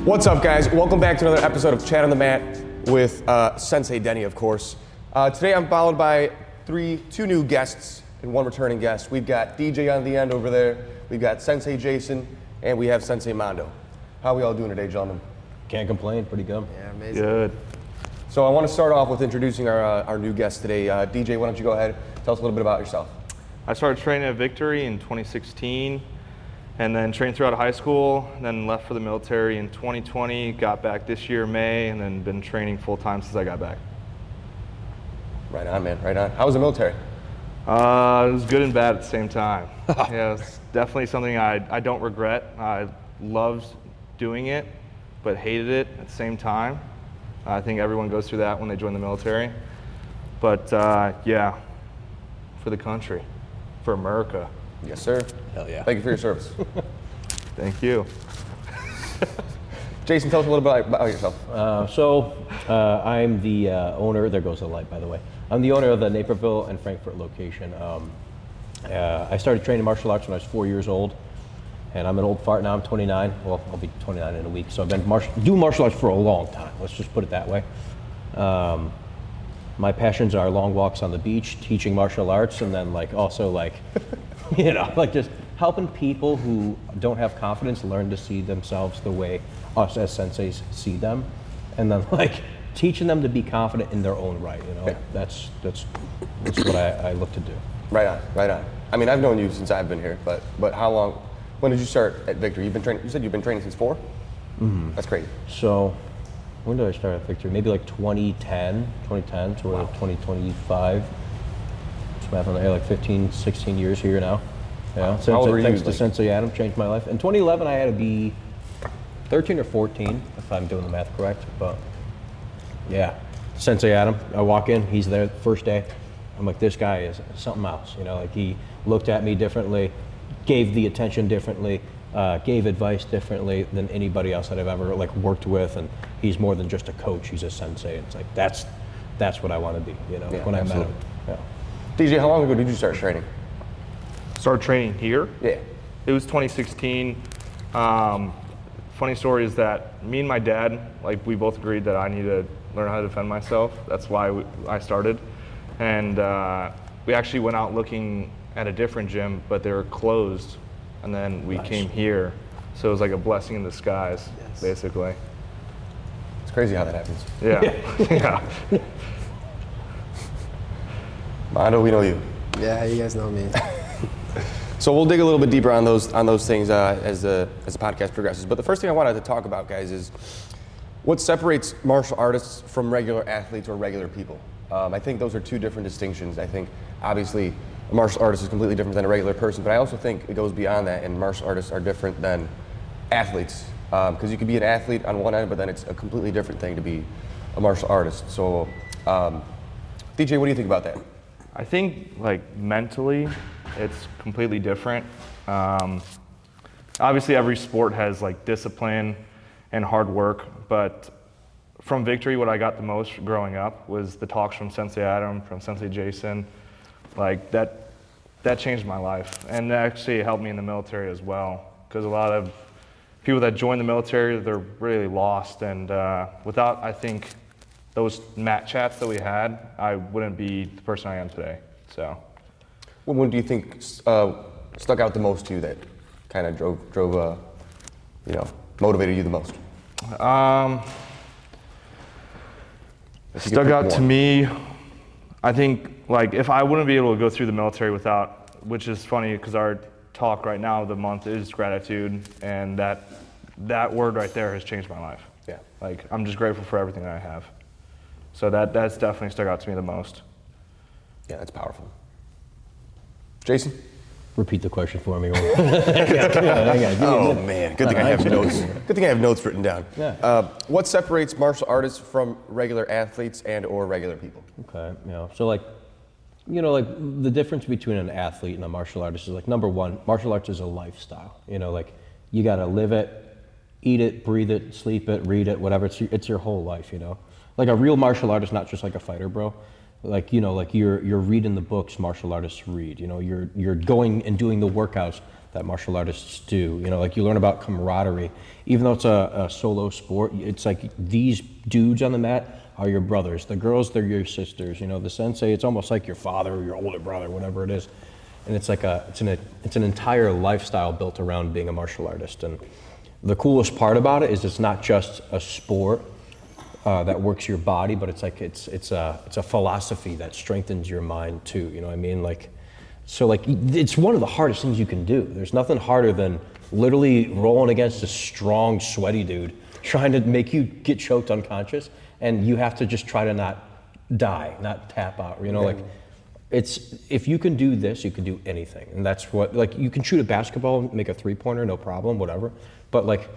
What's up, guys? Welcome back to another episode of Chat on the Mat with Sensei Denny, of course. Today I'm followed by two new guests and one returning guest. We've got DJ on the end over there, we've got Sensei Jason, and we have Sensei Mando. How are we all doing today, gentlemen? Can't complain, pretty good. Yeah, amazing. Good. So I want to start off with introducing our new guest today. DJ, why don't you go ahead, tell us a little bit about yourself. I started training at Victory in 2016 and then trained throughout high school, then left for the military in 2020, got back this year, May, and then been training full-time since I got back. Right on, man, right on. How was the military? It was good and bad at the same time. Yeah, it's definitely something I don't regret. I loved doing it, but hated it at the same time. I think everyone goes through that when they join the military. But yeah, for the country, for America. Yes, sir. Hell yeah. Thank you for your service. Thank you. Jason, tell us a little bit about yourself. I'm the owner, there goes the light by the way. I'm the owner of the Naperville and Frankfurt location. I started training martial arts when I was 4 years old, and I'm an old fart now, I'm 29. Well, I'll be 29 in a week, so I've been doing martial arts for a long time, let's just put it that way. My passions are long walks on the beach, teaching martial arts, and then also just helping people who don't have confidence learn to see themselves the way us as senseis see them, and then teaching them to be confident in their own right. Yeah. That's what I look to do. Right on, right on. I mean, I've known you since I've been here, but how long? When did you start at Victory? You've been training. You said you've been training since 4? Mm-hmm. That's crazy. So, when did I start at Victory? Maybe 2010. So we're at 2025. So I've been there 15, 16 years here now. Yeah. How old were you? Thanks to Sensei Adam, changed my life. In 2011, I had to be 13 or 14, if I'm doing the math correct. But yeah, Sensei Adam. I walk in, he's there the first day. I'm like, this guy is something else. He looked at me differently, gave the attention differently, gave advice differently than anybody else that I've ever worked with, and he's more than just a coach. He's a sensei. It's that's what I want to be. When I met him. Yeah. DJ, how long ago did you start training? Started training here? Yeah. It was 2016. Funny story is that me and my dad, we both agreed that I need to learn how to defend myself. That's why I started. And we actually went out looking at a different gym, but they were closed. And then we came here. So it was like a blessing in disguise, basically. It's crazy how that happens. Yeah. Yeah. Mando, we know you. Yeah, you guys know me. So we'll dig a little bit deeper on those things as the podcast progresses. But the first thing I wanted to talk about, guys, is what separates martial artists from regular athletes or regular people. I think those are two different distinctions. I think obviously a martial artist is completely different than a regular person, but I also think it goes beyond that, and martial artists are different than athletes. Because you could be an athlete on one end, but then it's a completely different thing to be a martial artist. So, DJ, what do you think about that? I think mentally, it's completely different. Obviously, every sport has discipline and hard work, but from Victory, what I got the most growing up was the talks from Sensei Adam, from Sensei Jason. That changed my life, and actually it helped me in the military as well, because a lot of people that join the military, they're really lost, and without, I think, those mat chats that we had, I wouldn't be the person I am today. So, What one do you think stuck out the most to you that kind of drove motivated you the most? Stuck out to me, I think if I wouldn't be able to go through the military without, which is funny because our talk right now of the month is gratitude, and that word right there has changed my life. Yeah. I'm just grateful for everything that I have. So that's definitely stuck out to me the most. Yeah, that's powerful. Jason? Repeat the question for me. Oh man, good thing I have notes. Good thing I have notes written down. Yeah. What separates martial artists from regular athletes and/or regular people? Okay, so the difference between an athlete and a martial artist is number one, martial arts is a lifestyle. You gotta live it, eat it, breathe it, sleep it, read it, whatever. It's your whole life. A real martial artist, not just a fighter, bro. You're reading the books martial artists read. You're going and doing the workouts that martial artists do. You know, like you learn about camaraderie. Even though it's a solo sport, it's like these dudes on the mat are your brothers. The girls, they're your sisters. You know, the sensei, it's almost like your father or your older brother, whatever it is. And it's like it's an entire lifestyle built around being a martial artist. And the coolest part about it is it's not just a sport that works your body, but it's like it's a philosophy that strengthens your mind too. You know what I mean? Like, so like it's one of the hardest things you can do. There's nothing harder than literally rolling against a strong, sweaty dude trying to make you get choked unconscious, and you have to just try to not die, not tap out. You know, like it's, if you can do this, you can do anything. And that's what, like, you can shoot a basketball, make a 3-pointer, no problem, whatever. But like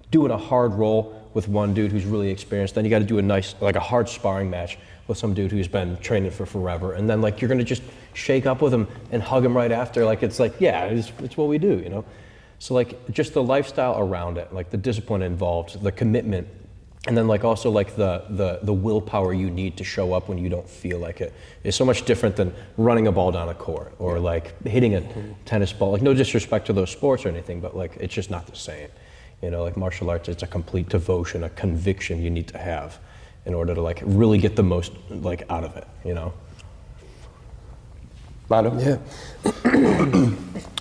doing a hard roll with one dude who's really experienced, then you got to do a nice, like a hard sparring match with some dude who's been training for forever. And then like, you're going to just shake up with him and hug him right after. Like, it's like, yeah, it's what we do, you know? So like just the lifestyle around it, like the discipline involved, the commitment, and then like also like the willpower you need to show up when you don't feel like it is so much different than running a ball down a court or like hitting a tennis ball. Like, no disrespect to those sports or anything, but like it's just not the same. You know, like martial arts, it's a complete devotion, a conviction you need to have in order to like really get the most like out of it, you know? Mando? Yeah.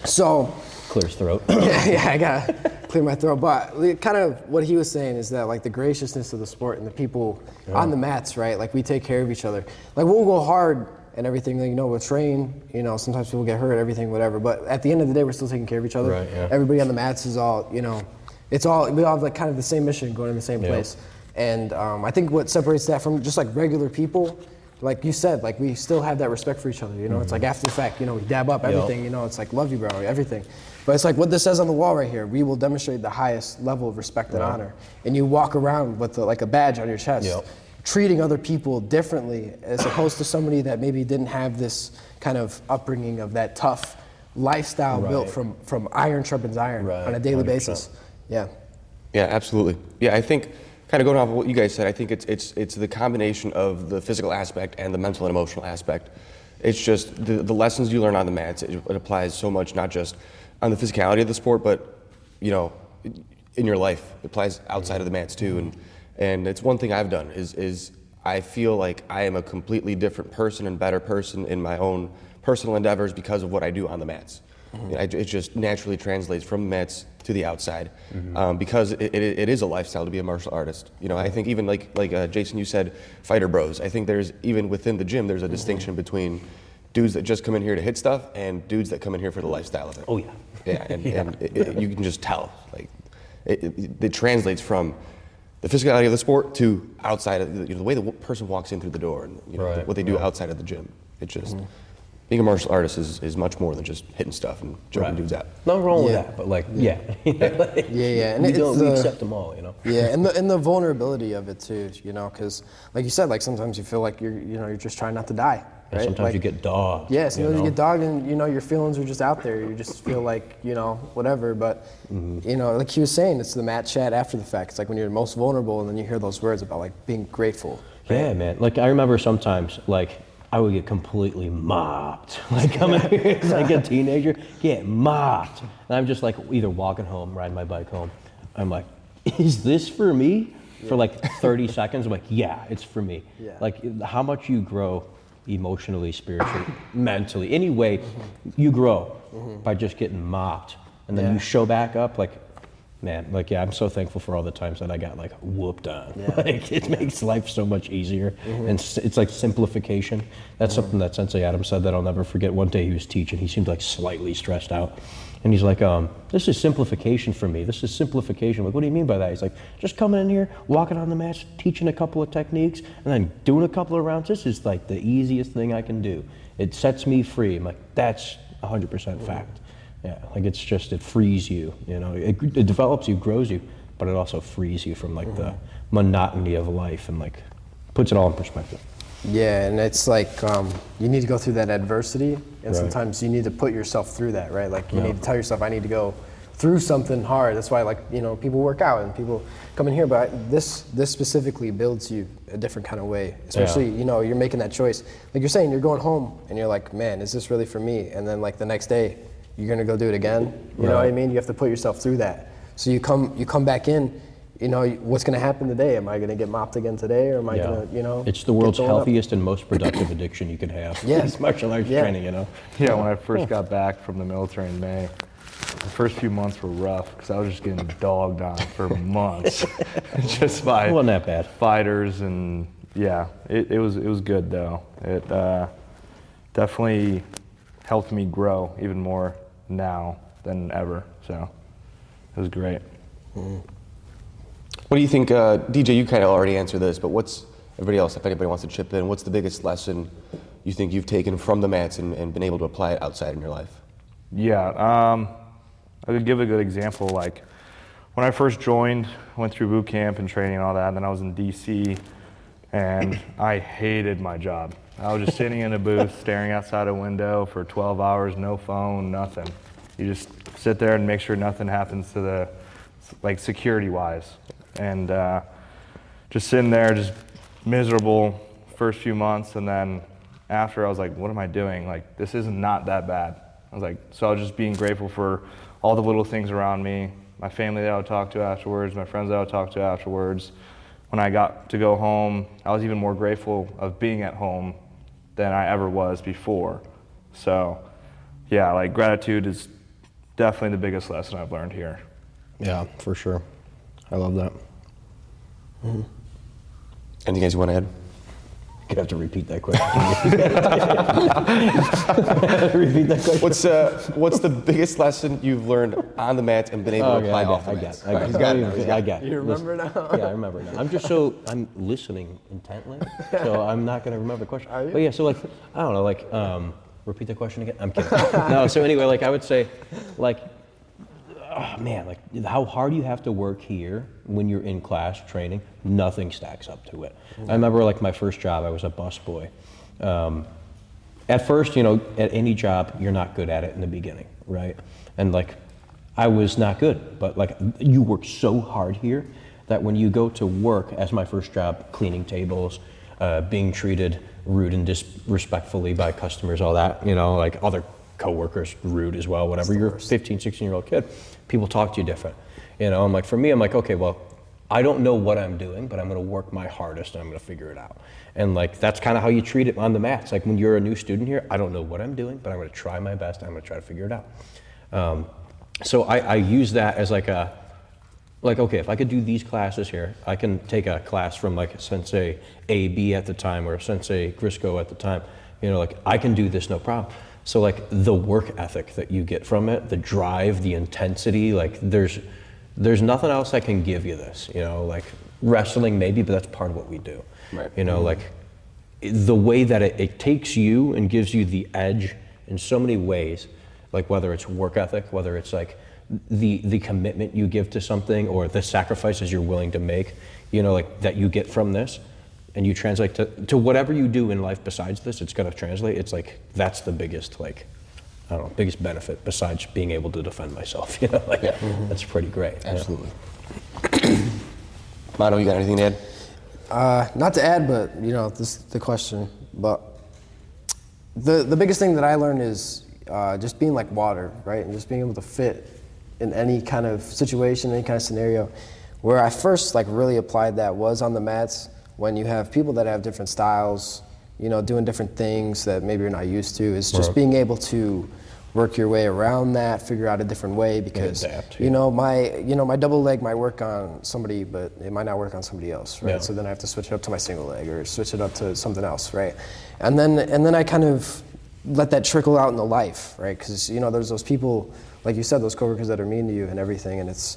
So, Clear his throat. yeah, I gotta clear my throat. But kind of what he was saying is that like the graciousness of the sport and the people on the mats, right? Like we take care of each other. Like we'll go hard and everything. Like, you know, we'll train. You know, sometimes people get hurt, everything, whatever. But at the end of the day, we're still taking care of each other. Right, yeah. Everybody on the mats is all, you know, we all have like kind of the same mission, going to the same place. And I think what separates that from just like regular people, like you said, like we still have that respect for each other. You know, it's like after the fact, you know, we dab up everything. You know, it's like love you, bro, everything. But it's like what this says on the wall right here. We will demonstrate the highest level of respect and honor. And you walk around with like a badge on your chest, treating other people differently as opposed to somebody that maybe didn't have this kind of upbringing of that tough lifestyle built from iron sharpens iron on a daily 100%. Basis. Yeah. Yeah, absolutely. Yeah, I think kind of going off of what you guys said, I think it's the combination of the physical aspect and the mental and emotional aspect. It's just the lessons you learn on the mats, it applies so much, not just on the physicality of the sport, but, you know, in your life. It applies outside of the mats too. And it's one thing I've done is I feel like I am a completely different person and better person in my own personal endeavors because of what I do on the mats. It just naturally translates from the mats to the outside because it is a lifestyle to be a martial artist. You know, I think even like Jason, you said fighter bros. I think there's, even within the gym, there's a distinction between dudes that just come in here to hit stuff and dudes that come in here for the lifestyle of it. Oh yeah. Yeah, and you can just tell, like, it translates from the physicality of the sport to outside of the way the person walks in through the door, and you know what they do outside of the gym. It just being a martial artist is much more than just hitting stuff and jumping dudes out. Nothing wrong with that, but like, yeah, and we accept them all, you know. Yeah, and the vulnerability of it too, you know, because like you said, like sometimes you feel like you're just trying not to die. Right? And sometimes like, you get dogged. Yeah, sometimes you get dogged, and you know your feelings are just out there. You just feel like, you know, whatever. But you know, like he was saying, it's the mat chat after the fact. It's like when you're most vulnerable, and then you hear those words about like being grateful. Right? Yeah, man. Like I remember sometimes, like I would get completely mopped. Like coming here as like a teenager, get mopped, and I'm just like either walking home, riding my bike home. I'm like, is this for me? For like 30 seconds, I'm like, yeah, it's for me. Yeah. Like how much you grow emotionally, spiritually, mentally, any way you grow by just getting mopped, and then you show back up. Like, man, like, yeah, I'm so thankful for all the times that I got like whooped on. Like, it makes life so much easier, and it's like simplification. That's something that Sensei Adam said that I'll never forget. One day he was teaching, he seemed like slightly stressed out, and he's like, this is simplification for me. This is simplification. Like, what do you mean by that? He's like, just coming in here, walking on the mats, teaching a couple of techniques, and then doing a couple of rounds. This is like the easiest thing I can do. It sets me free. I'm like, that's 100% fact. Yeah, like it's just, it frees you, you know, it develops you, grows you, but it also frees you from like the monotony of life and like puts it all in perspective. Yeah, and it's like you need to go through that adversity, and sometimes you need to put yourself through that, right? Like you need to tell yourself, I need to go through something hard. That's why, like, you know, people work out and people come in here, but this specifically builds you a different kind of way. Especially, you know, you're making that choice. Like you're saying, you're going home and you're like, man, is this really for me? And then like the next day, you're gonna go do it again. You know what I mean? You have to put yourself through that. So you come back in, you know, what's gonna happen today? Am I gonna get mopped again today, or am I gonna, you know? It's the world's healthiest and most productive addiction you could have. Yes. Martial arts training, you know? Yeah, when I first got back from the military in May, the first few months were rough because I was just getting dogged on for months, just by It wasn't that bad. fighters, and yeah, it was good though. It definitely helped me grow even more now than ever. So it was great. What do you think, DJ, you kind of already answered this, but what's, everybody else, if anybody wants to chip in, what's the biggest lesson you think you've taken from the mats and been able to apply it outside in your life? Yeah, I could give a good example. Like when I first joined, went through boot camp and training and all that, and then I was in DC, and I hated my job. I was just sitting in a booth, staring outside a window for 12 hours, no phone, nothing. You just sit there and make sure nothing happens to the, like security-wise. And just sitting there, just miserable first few months, and then after I was like, what am I doing? Like, this is not that bad. I was like, so I was just being grateful for all the little things around me, my family that I would talk to afterwards, my friends that I would talk to afterwards. When I got to go home, I was even more grateful of being at home than I ever was before. So yeah, like gratitude is definitely the biggest lesson I've learned here. Yeah, for sure. I love that. Anything guys you want to add? You have to repeat that question. Repeat that question. What's the biggest lesson you've learned on the mats and been able to apply off the mats? I got it. You remember now? Yeah, I remember now. I'm listening intently, so I'm not going to remember the question. Are you? But yeah, so like, I don't know, like, repeat the question again? I'm kidding. No, so anyway, like I would say, like, oh man, like how hard you have to work here when you're in class training, nothing stacks up to it. I remember like my first job, I was a busboy. At first, you know, at any job, you're not good at it in the beginning, right? And like, I was not good, but like you work so hard here that when you go to work, as my first job, cleaning tables, being treated rude and disrespectfully by customers, all that, you know, like other coworkers rude as well, whatever. You're a 15, 16-year-old kid, people talk to you different. You know, I'm like, for me, I'm like, okay, well, I don't know what I'm doing, but I'm gonna work my hardest and I'm gonna figure it out. And like, that's kind of how you treat it on the mats. Like when you're a new student here, I don't know what I'm doing, but I'm gonna try my best, I'm gonna try to figure it out. So I use that as like okay, if I could do these classes here, I can take a class from like Sensei AB at the time or Sensei Grisco at the time, you know, like I can do this no problem. So like the work ethic that you get from it, the drive, the intensity, like there's nothing else that can give you this, you know, like wrestling maybe, but that's part of what we do. Right. You know, like the way that it takes you and gives you the edge in so many ways, like whether it's work ethic, whether it's like the commitment you give to something or the sacrifices you're willing to make, you know, like that you get from this and you translate to whatever you do in life besides this, it's gonna translate. It's like, that's the biggest, like, I don't know, biggest benefit besides being able to defend myself, you know, like that's pretty great. Absolutely. Yeah. Mando, you got anything to add? Not to add, but you know, this is the question. But the biggest thing that I learned is just being like water, right? And just being able to fit in any kind of situation, any kind of scenario. Where I first like really applied that was on the mats when you have people that have different styles, you know, doing different things that maybe you're not used to. Is just being able to work your way around that, figure out a different way, because adapt, you know my double leg might work on somebody, but it might not work on somebody else, right? Yeah. So then I have to switch it up to my single leg or switch it up to something else, right? And then I kind of let that trickle out into life, right? Because you know there's those people, like you said, those coworkers that are mean to you and everything, and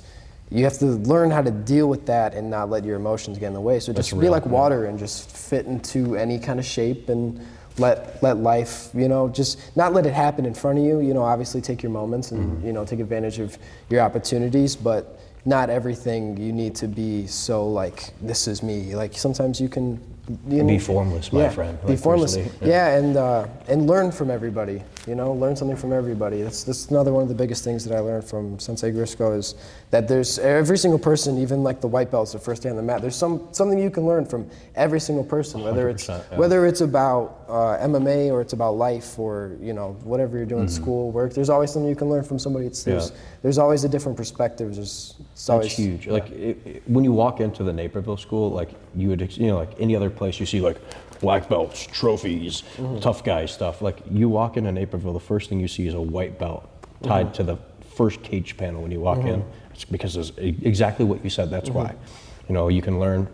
you have to learn how to deal with that and not let your emotions get in the way. So just be like water and just fit into any kind of shape and let life, you know, just not let it happen in front of you. You know, obviously take your moments and, you know, take advantage of your opportunities, but not everything you need to be so like, this is me. Like sometimes you can, you know, Be formless, my friend. Be like, formless. personally. And learn from everybody. You know, learn something from everybody. That's another one of the biggest things that I learned from Sensei Grisco is that there's every single person, even like the white belts, the first day on the mat. There's something you can learn from every single person. Whether it's 100%, yeah. whether it's about MMA or it's about life or, you know, whatever you're doing, school, work, there's always something you can learn from somebody. There's always a different perspective. It's always huge. Yeah. Like when you walk into the Naperville school, like you would, you know, like any other place you see like black belts, trophies, tough guy stuff. Like you walk into Naperville, the first thing you see is a white belt tied to the first cage panel when you walk in. It's because it's exactly what you said. That's why, you know, you can learn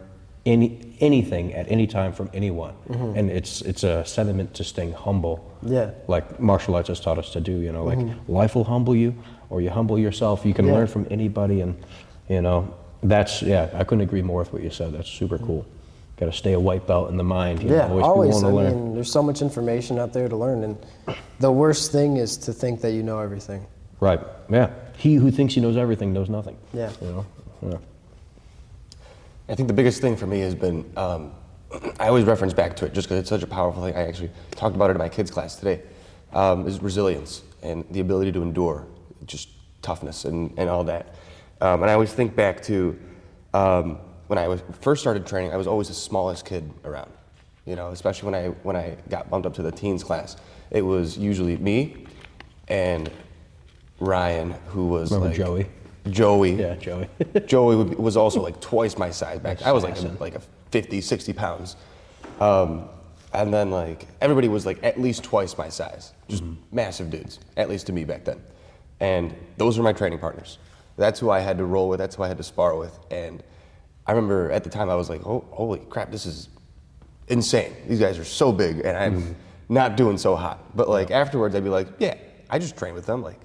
anything at any time from anyone, and it's a sentiment to staying humble. Yeah, like martial arts has taught us to do. You know, like life will humble you, or you humble yourself. You can learn from anybody, and you know that's I couldn't agree more with what you said. That's super cool. Got to stay a white belt in the mind. You know, always. I mean, there's so much information out there to learn, and the worst thing is to think that you know everything. Right. Yeah. He who thinks he knows everything knows nothing. Yeah. You know. Yeah. I think the biggest thing for me has been, I always reference back to it just because it's such a powerful thing. I actually talked about it in my kids' class today, is resilience and the ability to endure, just toughness and all that. And I always think back to when I first started training, I was always the smallest kid around, you know, especially when I got bumped up to the teens class. It was usually me and Ryan, who was Remember Joey. Yeah, Joey. Joey was also like twice my size back. I was like a 50, 60 pounds. And then like everybody was like at least twice my size. Just massive dudes, at least to me back then. And those were my training partners. That's who I had to roll with, that's who I had to spar with. And I remember at the time I was like, oh, holy crap, this is insane. These guys are so big and I'm not doing so hot. But like afterwards I'd be like, yeah, I just train with them. Like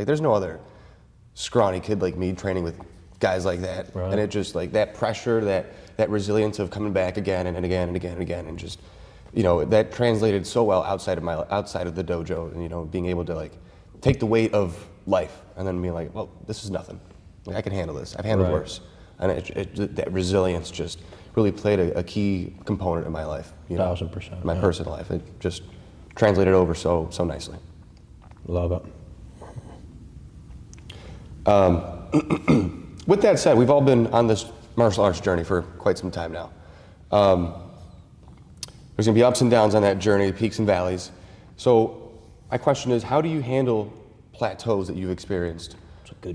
there's no other scrawny kid like me training with guys like that. Right. And it just like that pressure, that resilience of coming back again and again and again and again, and just, you know, that translated so well outside of the dojo, and you know, being able to like take the weight of life and then being like, well, this is nothing. Like, I can handle this. I've handled worse. And that resilience just really played a key component in my life. 1000%. My personal life. It just translated over so nicely. Love it. With that said, we've all been on this martial arts journey for quite some time now. There's going to be ups and downs on that journey, peaks and valleys. So my question is, how do you handle plateaus that you've experienced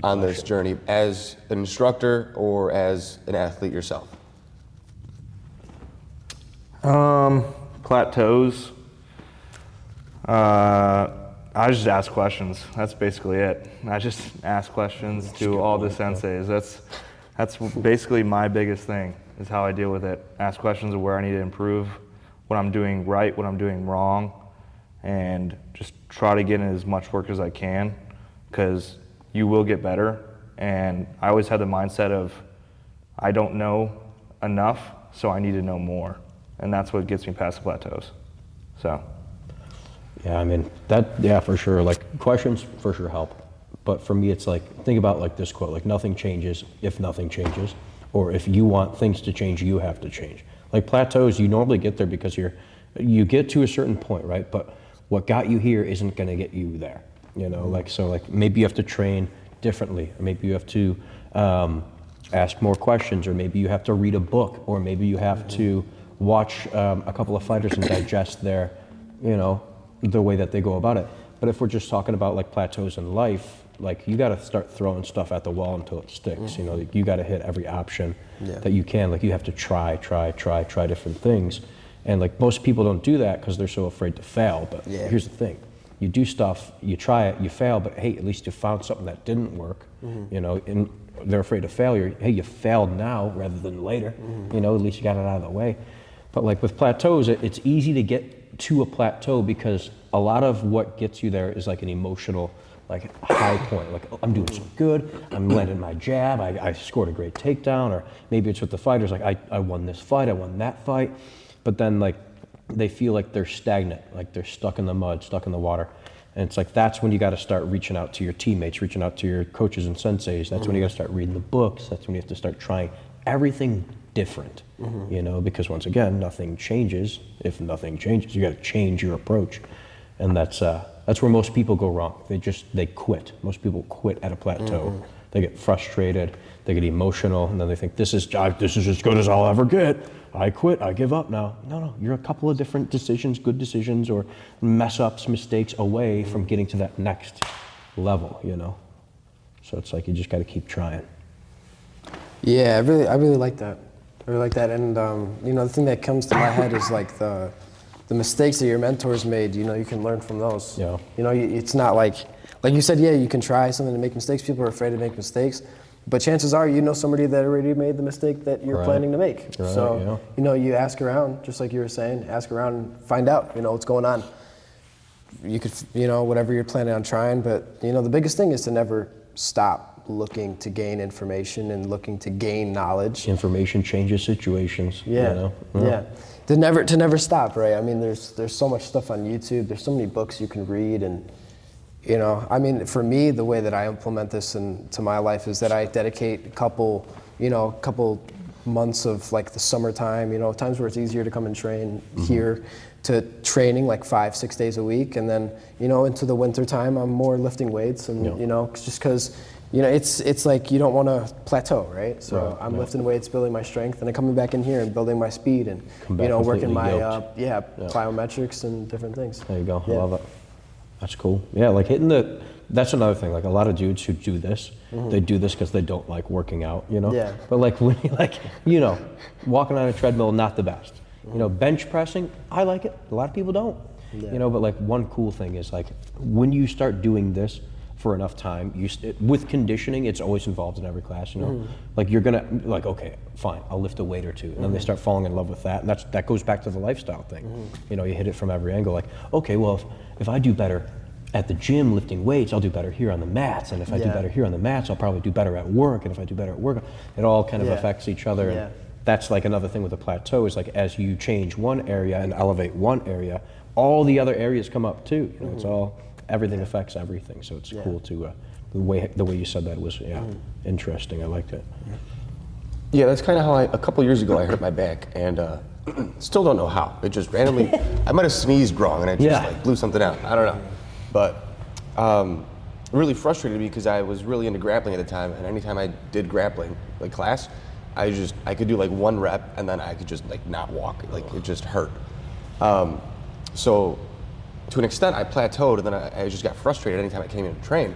on this journey as an instructor or as an athlete yourself? Plateaus. I just ask questions. That's basically it. I just ask questions to all the senseis. That's basically my biggest thing, is how I deal with it. Ask questions of where I need to improve, what I'm doing right, what I'm doing wrong, and just try to get in as much work as I can, because you will get better. And I always had the mindset of, I don't know enough, so I need to know more. And that's what gets me past the plateaus. So. Yeah, I mean, for sure. Like, questions for sure help. But for me, it's like, think about like this quote, like, nothing changes if nothing changes. Or if you want things to change, you have to change. Like plateaus, you normally get there because you get to a certain point, right? But what got you here isn't gonna get you there. You know, like, so like maybe you have to train differently, or maybe you have to ask more questions, or maybe you have to read a book, or maybe you have to watch a couple of fighters and digest their, you know, the way that they go about it. But if we're just talking about like plateaus in life, like you got to start throwing stuff at the wall until it sticks. You know, like, you got to hit every option that you can. Like, you have to try different things. And like most people don't do that because they're so afraid to fail. But here's the thing: you do stuff, you try it, you fail, but hey, at least you found something that didn't work. You know, and they're afraid of failure. Hey, you failed now rather than later. You know, at least you got it out of the way. But like with plateaus, it's easy to get to a plateau because a lot of what gets you there is like an emotional, like, high point. Like, oh, I'm doing so good, I'm landing my jab, I scored a great takedown, or maybe it's with the fighters, like I won this fight, I won that fight. But then like they feel like they're stagnant, like they're stuck in the mud, stuck in the water. And it's like, that's when you got to start reaching out to your teammates, reaching out to your coaches and senseis. That's when you got to start reading the books. That's when you have to start trying everything different, you know, because once again, nothing changes if nothing changes. You got to change your approach. And that's where most people go wrong. They quit. Most people quit at a plateau. they get frustrated, they get emotional, and then they think this is as good as I'll ever get. I quit, I give up now. No, you're a couple of different decisions, good decisions or mess ups, mistakes away from getting to that next level, you know? So it's like you just got to keep trying. Yeah, I really like that. I really like that. And you know, the thing that comes to my head is like the mistakes that your mentors made. You know, you can learn from those. Yeah. You know, it's not like you said. Yeah, you can try something to make mistakes. People are afraid to make mistakes, but chances are you know somebody that already made the mistake that you're planning to make. Right, so yeah. you know, you ask around, just like you were saying, ask around and find out. You know what's going on. You could, you know, whatever you're planning on trying, but you know, the biggest thing is to never stop looking to gain information and looking to gain knowledge. Information changes situations. Yeah, You know? yeah. To never stop, right? I mean, there's so much stuff on YouTube. There's so many books you can read, and you know, I mean, for me, the way that I implement this into my life is that I dedicate a couple months of like the summertime, you know, times where it's easier to come and train here, to training like 5-6 days a week, and then you know, into the winter time, I'm more lifting weights, and you know, just because. You know, it's like you don't want to plateau, right? So I'm lifting weights, building my strength, and then coming back in here and building my speed, and you know, working my plyometrics and different things. There you go. I love it. That's cool. Yeah, like that's another thing. Like a lot of dudes who do this, they do this because they don't like working out, you know? Yeah. But like when you know, walking on a treadmill, not the best. You know, bench pressing, I like it. A lot of people don't. Yeah. You know, but like one cool thing is like when you start doing this for enough time, with conditioning, it's always involved in every class, you know? Like you're gonna, like, okay, fine, I'll lift a weight or two. And then they start falling in love with that. And that goes back to the lifestyle thing. You know, you hit it from every angle. Like, okay, well, if I do better at the gym lifting weights, I'll do better here on the mats. And if I do better here on the mats, I'll probably do better at work. And if I do better at work, it all kind of affects each other. And that's like another thing with the plateau is like, as you change one area and elevate one area, all the other areas come up too. You know, it's all, everything affects everything, so it's cool to the way you said that was interesting. I liked it. Yeah, that's kind of how a couple years ago I hurt my back, and still don't know how. It just randomly, I might have sneezed wrong, and I just like blew something out. I don't know, but it really frustrated me because I was really into grappling at the time, and anytime I did grappling, like class, I could do like one rep, and then I could just like not walk, like it just hurt. So to an extent, I plateaued, and then I just got frustrated anytime I came in to train.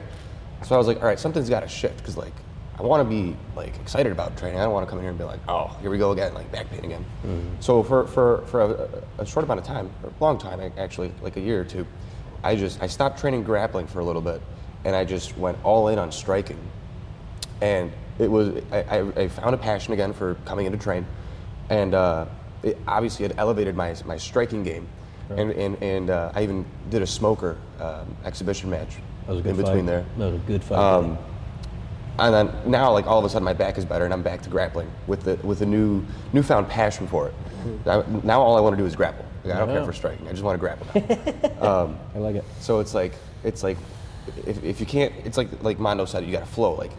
So I was like, all right, something's got to shift, because like I want to be like excited about training. I don't want to come in here and be like, oh, here we go again, like back pain again. So for a short amount of time, or a long time actually, like a year or two, I stopped training grappling for a little bit, and I just went all in on striking. And it was I found a passion again for coming in to train, and it obviously had elevated my striking game. And I even did a smoker exhibition match in between there. That was a good fight. And then now, like all of a sudden, my back is better, and I'm back to grappling with a newfound passion for it. Now all I want to do is grapple. Like, I don't care for striking. I just want to grapple now. I like it. So it's like if you can't, it's like Mando said, you got to flow. Like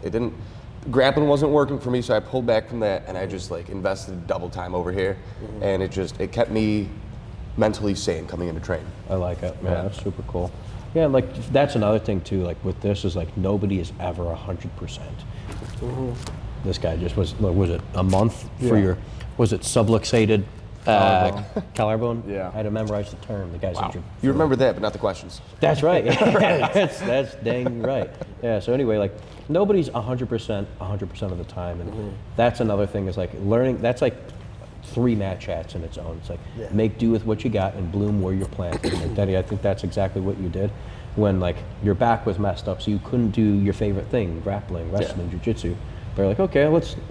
grappling wasn't working for me, so I pulled back from that, and I just like invested double time over here, and it kept me mentally sane coming into training. I like it. Yeah, that's super cool. Yeah, like that's another thing too. Like with this is like nobody is ever 100%. This guy just was it a month for your, was it subluxated collarbone? Yeah. I had to memorize the term. The guy's injured. You remember that, but not the questions. That's right. that's dang right. Yeah. So anyway, like nobody's 100% of the time, and that's another thing is like learning. That's like 3 mat chats in its own. It's like make do with what you got and bloom where you're planted. And Denny, I think that's exactly what you did when like your back was messed up, so you couldn't do your favorite thing, grappling, wrestling, jiu-jitsu. But you're like, okay,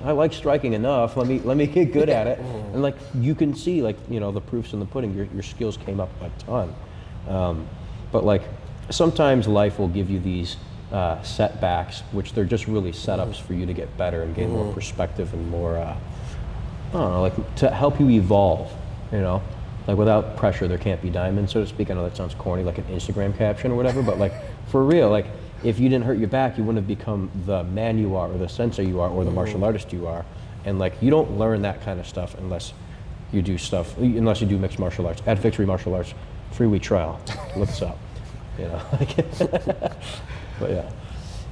I like striking enough. Let me get good at it. And like you can see, like, you know, the proof's in the pudding. Your skills came up a ton. But like sometimes life will give you these setbacks, which they're just really setups for you to get better and gain more perspective and more. I don't know, like to help you evolve, you know? Like without pressure, there can't be diamonds, so to speak. I know that sounds corny, like an Instagram caption or whatever, but like for real, like if you didn't hurt your back, you wouldn't have become the man you are or the sensei you are or the martial artist you are. And like you don't learn that kind of stuff unless you do mixed martial arts. At Victory Martial Arts, 3-week trial. Look us up, you know? But yeah.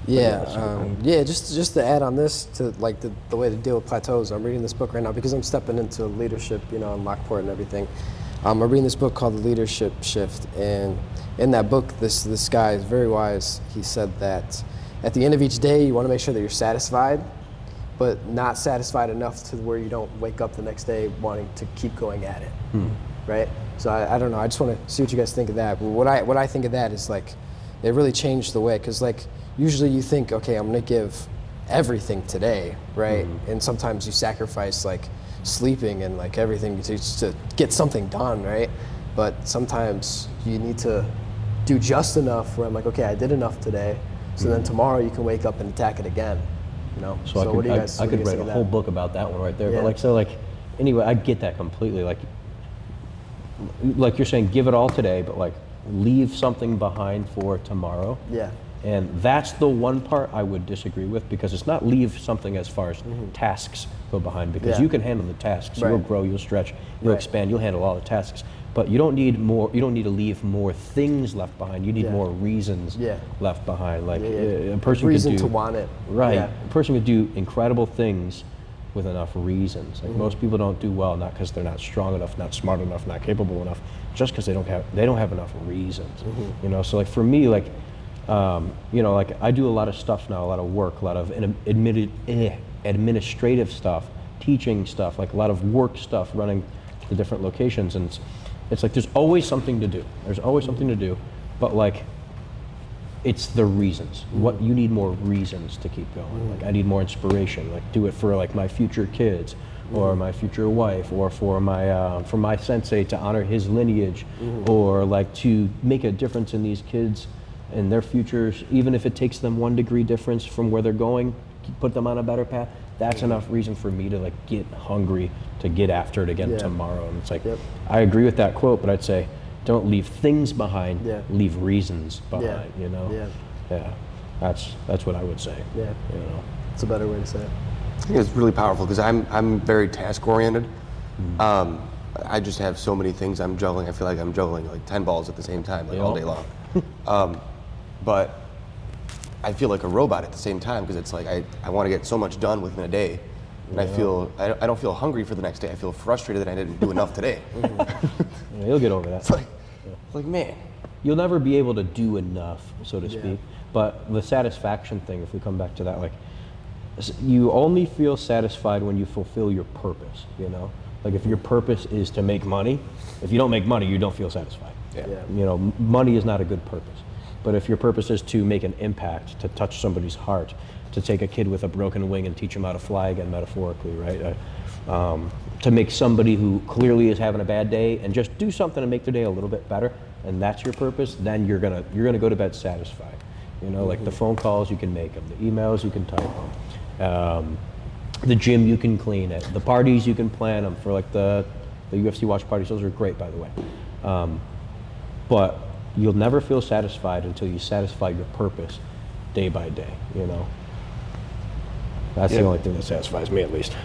Yeah, just to add on this, to like the way to deal with plateaus, I'm reading this book right now because I'm stepping into leadership, in Lockport and everything. I'm reading this book called The Leadership Shift, and in that book, this guy is very wise. He said that at the end of each day, you want to make sure that you're satisfied, but not satisfied enough to where you don't wake up the next day wanting to keep going at it, right? So I don't know, I just want to see what you guys think of that. But what I think of that is like, it really changed the way, because like, usually you think, okay, I'm gonna give everything today, right? And sometimes you sacrifice like sleeping and like everything to get something done, right? But sometimes you need to do just enough where I'm like, okay, I did enough today, so then tomorrow you can wake up and attack it again, So what do you guys I could think write of a that? whole book about that one right there. Yeah. But anyway, I get that completely. Like you're saying, give it all today, but like leave something behind for tomorrow. Yeah. And that's the one part I would disagree with, because it's not leave something as far as tasks go behind, because Yeah. you can handle the tasks. You'll Right. grow, you'll stretch, you'll Right. expand, you'll handle all the tasks. But you don't need more. You don't need to leave more things left behind. You need Yeah. more reasons Yeah. left behind. Like Yeah. a person Reason could do, to want it. Right. Yeah. A person could do incredible things with enough reasons. Like most people don't do well, not because they're not strong enough, not smart enough, not capable enough, just because they don't have enough reasons. So like for me, like like I do a lot of stuff now, a lot of work, a lot of administrative stuff, teaching stuff, like a lot of work stuff, running the different locations, and it's like there's always something to do. There's always something to do, but like it's the reasons. What you need more reasons to keep going. Like I need more inspiration. Like do it for like my future kids, or my future wife, or for my sensei to honor his lineage, or like to make a difference in these kids and their futures, even if it takes them 1 degree difference from where they're going, put them on a better path. That's enough reason for me to like get hungry to get after it again tomorrow. And it's like, I agree with that quote, but I'd say don't leave things behind, leave reasons behind, Yeah, that's what I would say. Yeah. It's a better way to say it. I think it's really powerful because I'm very task oriented. I just have so many things I'm juggling. I feel like I'm juggling like 10 balls at the same time, like all day long. But I feel like a robot at the same time, because it's like I want to get so much done within a day, and I don't feel hungry for the next day. I feel frustrated that I didn't do enough today. You'll get over that. It's like man, You'll never be able to do enough, so to speak. But the satisfaction thing, if we come back to that, like you only feel satisfied when you fulfill your purpose. Like if your purpose is to make money, if you don't make money, you don't feel satisfied. Money is not a good purpose. But if your purpose is to make an impact, to touch somebody's heart, to take a kid with a broken wing and teach him how to fly again, metaphorically, right? To make somebody who clearly is having a bad day and just do something to make their day a little bit better, and that's your purpose, then you're gonna go to bed satisfied. Like the phone calls you can make them, the emails you can type them, the gym you can clean it, the parties you can plan them for, like the UFC watch parties. Those are great, by the way. But you'll never feel satisfied until you satisfy your purpose day by day, That's the only thing that satisfies me, at least.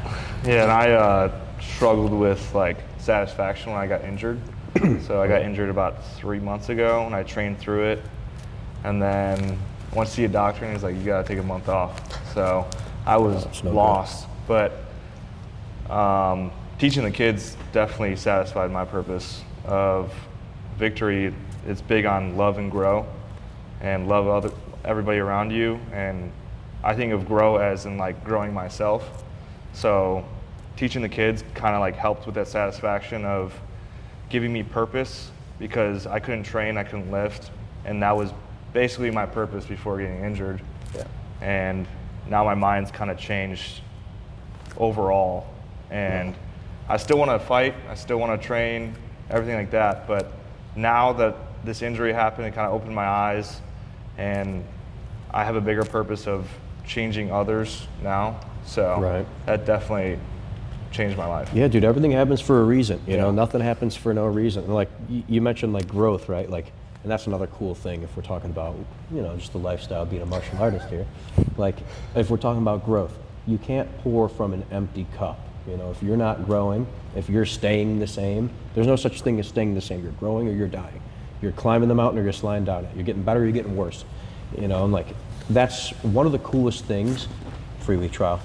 Yeah, and I struggled with like satisfaction when I got injured. So I got injured about 3 months ago, and I trained through it. And then I went to see a doctor, and he's like, you gotta take a month off. So I was lost. But teaching the kids definitely satisfied my purpose of Victory. It's big on love and grow, and love everybody around you. And I think of grow as in like growing myself. So teaching the kids kind of like helped with that satisfaction of giving me purpose, because I couldn't train, I couldn't lift, and that was basically my purpose before getting injured. And now my mind's kind of changed overall, and I still want to fight, I still want to train, everything like that, but now that this injury happened, it kind of opened my eyes, and I have a bigger purpose of changing others now. So that definitely changed my life. Yeah, dude, everything happens for a reason. Nothing happens for no reason. And like you mentioned, like growth, right? Like, and that's another cool thing if we're talking about, just the lifestyle, being a martial artist here. Like, if we're talking about growth, you can't pour from an empty cup. If you're not growing, if you're staying the same, there's no such thing as staying the same. You're growing or you're dying. You're climbing the mountain or you're sliding down it. You're getting better or you're getting worse. And like, that's one of the coolest things, free week trial,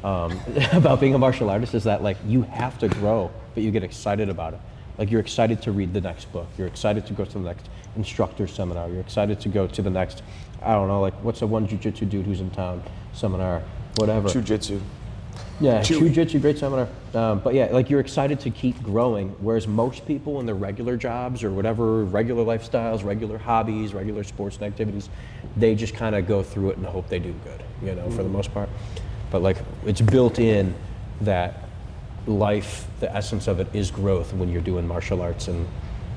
about being a martial artist is that like you have to grow, but you get excited about it. Like you're excited to read the next book. You're excited to go to the next instructor seminar. You're excited to go to the next, I don't know, like what's the one jiu-jitsu dude who's in town, seminar, whatever. Jiu-jitsu. Yeah, jiu-jitsu, great seminar. But yeah, like you're excited to keep growing, whereas most people in their regular jobs or whatever, regular lifestyles, regular hobbies, regular sports and activities, they just kind of go through it and hope they do good, you know, for the most part. But like it's built in that life, the essence of it is growth when you're doing martial arts, and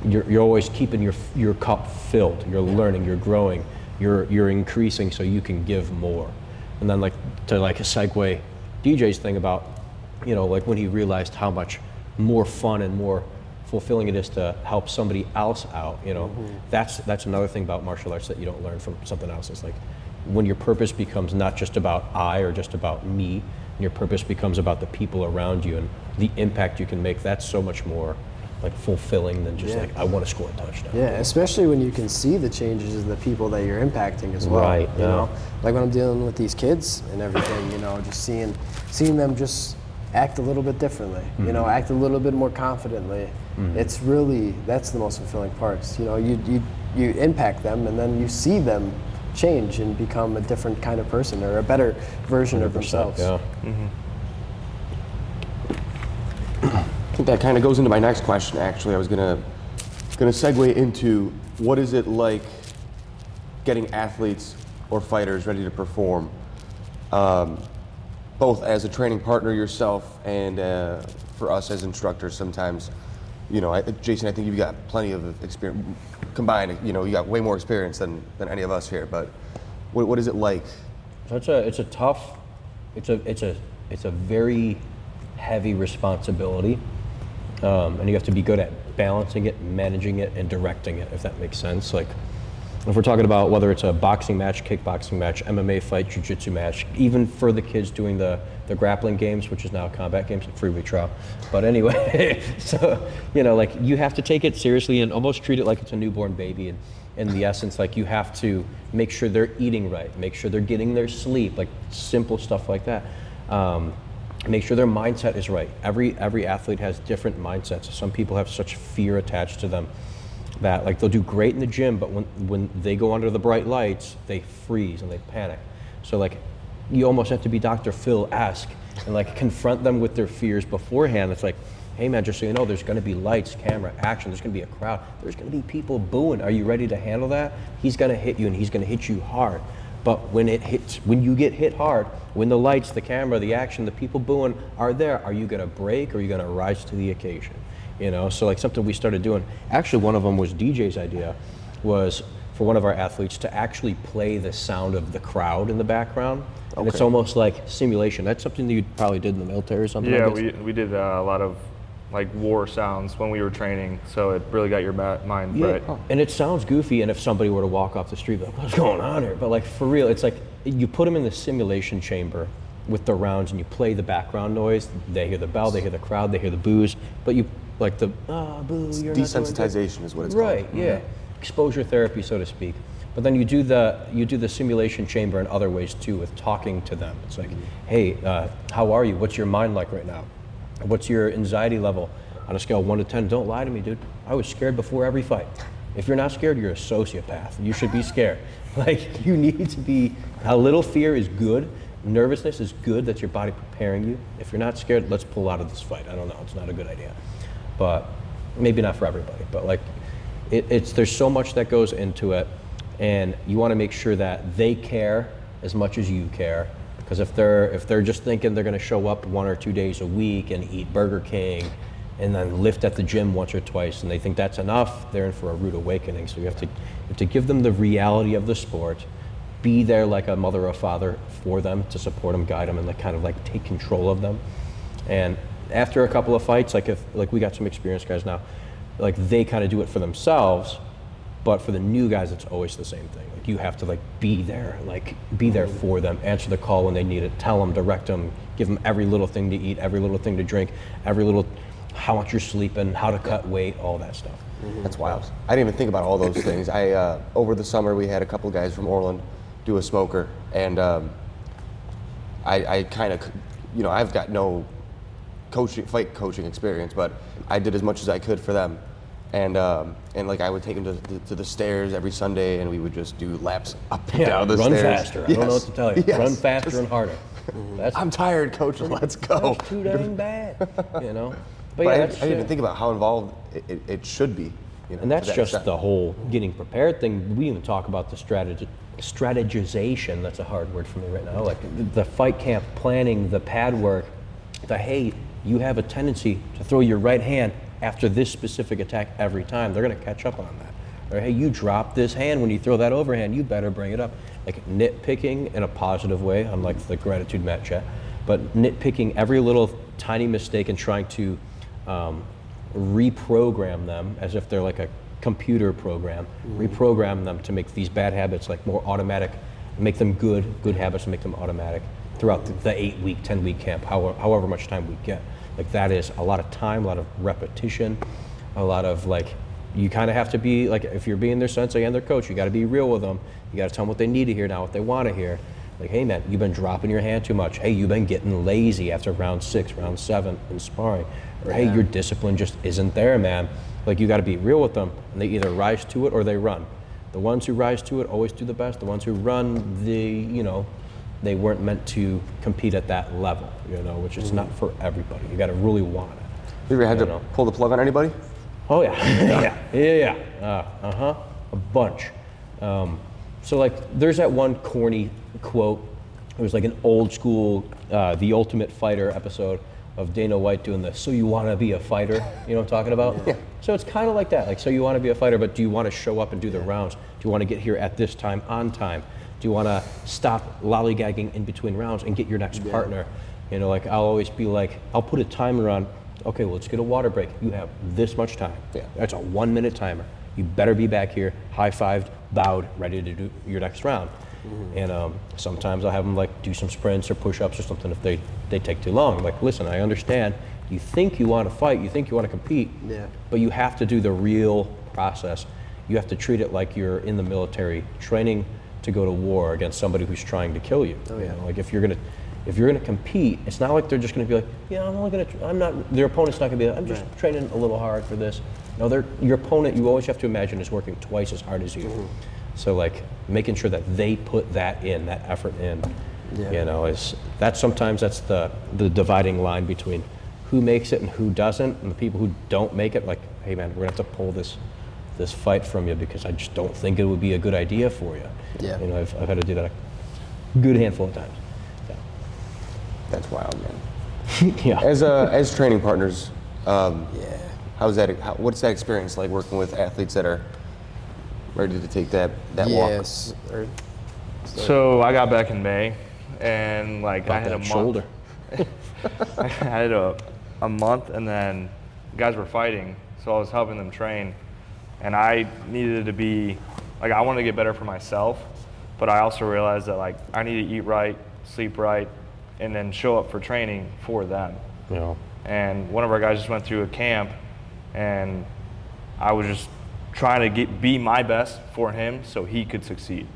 you're always keeping your cup filled. You're learning, you're growing, you're increasing so you can give more. And then like to like a segue DJ's thing about, you know, like when he realized how much more fun and more fulfilling it is to help somebody else out, you know, that's another thing about martial arts that you don't learn from something else. It's like when your purpose becomes not just about I or just about me, and your purpose becomes about the people around you and the impact you can make, that's so much more like fulfilling than just like I want to score a touchdown. Yeah, especially when you can see the changes in the people that you're impacting as well. Right. You know, like when I'm dealing with these kids and everything, you know, just seeing them just act a little bit differently. You know, act a little bit more confidently. It's really, that's the most fulfilling parts. You know, you impact them and then you see them change and become a different kind of person or a better version of themselves. Yeah. I think that kind of goes into my next question. Actually, I was gonna segue into what is it like getting athletes or fighters ready to perform, both as a training partner yourself and for us as instructors. Sometimes, you know, Jason, I think you've got plenty of experience combined. You know, you got way more experience than any of us here. But what is it like? So it's a tough, it's a very heavy responsibility. And you have to be good at balancing it, managing it, and directing it, if that makes sense. Like, if we're talking about whether it's a boxing match, kickboxing match, MMA fight, jiu-jitsu match, even for the kids doing the grappling games, which is now combat games, free week trial. But anyway, so, you know, like you have to take it seriously and almost treat it like it's a newborn baby. And in the essence, like you have to make sure they're eating right, make sure they're getting their sleep, like simple stuff like that. Make sure their mindset is right. Every athlete has different mindsets. Some people have such fear attached to them that like they'll do great in the gym, but when they go under the bright lights, they freeze and they panic. So like you almost have to be Dr. Phil-esque and like confront them with their fears beforehand. It's like, hey man, just so you know, there's gonna be lights, camera, action, there's gonna be a crowd, there's gonna be people booing. Are you ready to handle that? He's gonna hit you and he's gonna hit you hard. But when you get hit hard, when the lights, the camera, the action, the people booing are there, are you gonna break or are you gonna rise to the occasion? You know, so like something we started doing, actually one of them was DJ's idea, was for one of our athletes to actually play the sound of the crowd in the background. Okay. And it's almost like simulation. That's something that you probably did in the military or something. Yeah, I guess. we did a lot of like war sounds when we were training, so it really got your mind right. And it sounds goofy, and if somebody were to walk off the street, like, what's going on here? But like for real, it's like you put them in the simulation chamber with the rounds and you play the background noise. They hear the bell, they hear the crowd, they hear the boos, but you like the boo, you're desensitization is what it's right, called. Yeah. Exposure therapy, so to speak. But then you do the simulation chamber in other ways too, with talking to them. It's like, hey, how are you? What's your mind like right now? What's your anxiety level on a scale of 1 to 10? Don't lie to me, dude. I was scared before every fight. If you're not scared, you're a sociopath. You should be scared. Like, you need to be, a little fear is good. Nervousness is good. That's your body preparing you. If you're not scared, let's pull out of this fight. I don't know. It's not a good idea. But maybe not for everybody. But like, there's so much that goes into it. And you want to make sure that they care as much as you care. Because if they're just thinking they're going to show up 1 or 2 days a week and eat Burger King and then lift at the gym once or twice and they think that's enough, they're in for a rude awakening. So you have to give them the reality of the sport, be there like a mother or father for them to support them, guide them, and like kind of like take control of them. And after a couple of fights, like we got some experienced guys now, like they kind of do it for themselves. But for the new guys, it's always the same thing. Like you have to like be there for them, answer the call when they need it, tell them, direct them, give them every little thing to eat, every little thing to drink, every little, how much you're sleeping, how to cut weight, all that stuff. That's wild. I didn't even think about all those things. Over the summer, we had a couple guys from Orland do a smoker, and I kind of, I've got no fight coaching experience, but I did as much as I could for them, and like I would take them to the stairs every Sunday, and we would just do laps up and down the run stairs. faster. I don't know what to tell you. Yes. Run faster and harder. I'm tired, coach. Let's go. That's too dang bad, But, But yeah, I that's, didn't even think about how involved it should be. and that's to that just extent. the whole getting prepared thing. We even talk about the strategization. That's a hard word for me right now. Like the fight camp planning, the pad work, hey, you have a tendency to throw your right hand after this specific attack every time. They're going to catch up on that. Or hey, you drop this hand when you throw that overhand, you better bring it up. Like nitpicking in a positive way, unlike the gratitude mat chat, but nitpicking every little tiny mistake and trying to reprogram them as if they're like a computer program, reprogram them to make these bad habits like more automatic, make them good habits and make them automatic throughout the 8-week, 10-week camp, however much time we get. Like that is a lot of time, a lot of repetition, a lot of like, you kind of have to be like, if you're being their sensei and their coach, you got to be real with them. You got to tell them what they need to hear, not what they want to hear. Like, hey man, you've been dropping your hand too much. Hey, you've been getting lazy after round 6, round 7 in sparring. Or hey, your discipline just isn't there, man. Like you got to be real with them, and they either rise to it or they run. The ones who rise to it always do the best. The ones who run, they weren't meant to compete at that level, which is not for everybody. You got to really want it. You ever had to pull the plug on anybody? Oh yeah, yeah. A bunch. So like, there's that one corny quote. It was like an old school, The Ultimate Fighter episode of Dana White doing the "So you want to be a fighter?" You know what I'm talking about? Yeah. So it's kind of like that. Like, so you want to be a fighter, but do you want to show up and do the rounds? Do you want to get here at this time on time? Do you want to stop lollygagging in between rounds and get your next partner? Like I'll always be like, I'll put a timer on. Okay, well, let's get a water break. You have this much time. Yeah. That's a 1-minute timer. You better be back here, high-fived, bowed, ready to do your next round. And sometimes I'll have them like do some sprints or push-ups or something if they take too long. I'm like, listen, I understand. You think you want to fight, you think you want to compete, but you have to do the real process. You have to treat it like you're in the military training to go to war against somebody who's trying to kill you. Like if you're gonna compete, it's not like they're just gonna be like, their opponent's not gonna be like, I'm just training a little hard for this. No, your opponent, you always have to imagine, is working twice as hard as you. So like making sure that they put that effort in, sometimes that's the dividing line between who makes it and who doesn't, and the people who don't make it, like, hey man, we're gonna have to pull this fight from you because I just don't think it would be a good idea for you. I've had to do that a good handful of times. That's wild, man. Yeah. As training partners, what's that experience like working with athletes that are ready to take that walk? So I got back in May, and like I had a month. Shoulder. I had a month, and then guys were fighting, so I was helping them train, and I needed to be like, I wanted to get better for myself, but I also realized that like I need to eat right, sleep right, and then show up for training for them. And one of our guys just went through a camp, and I was just trying to be my best for him so he could succeed.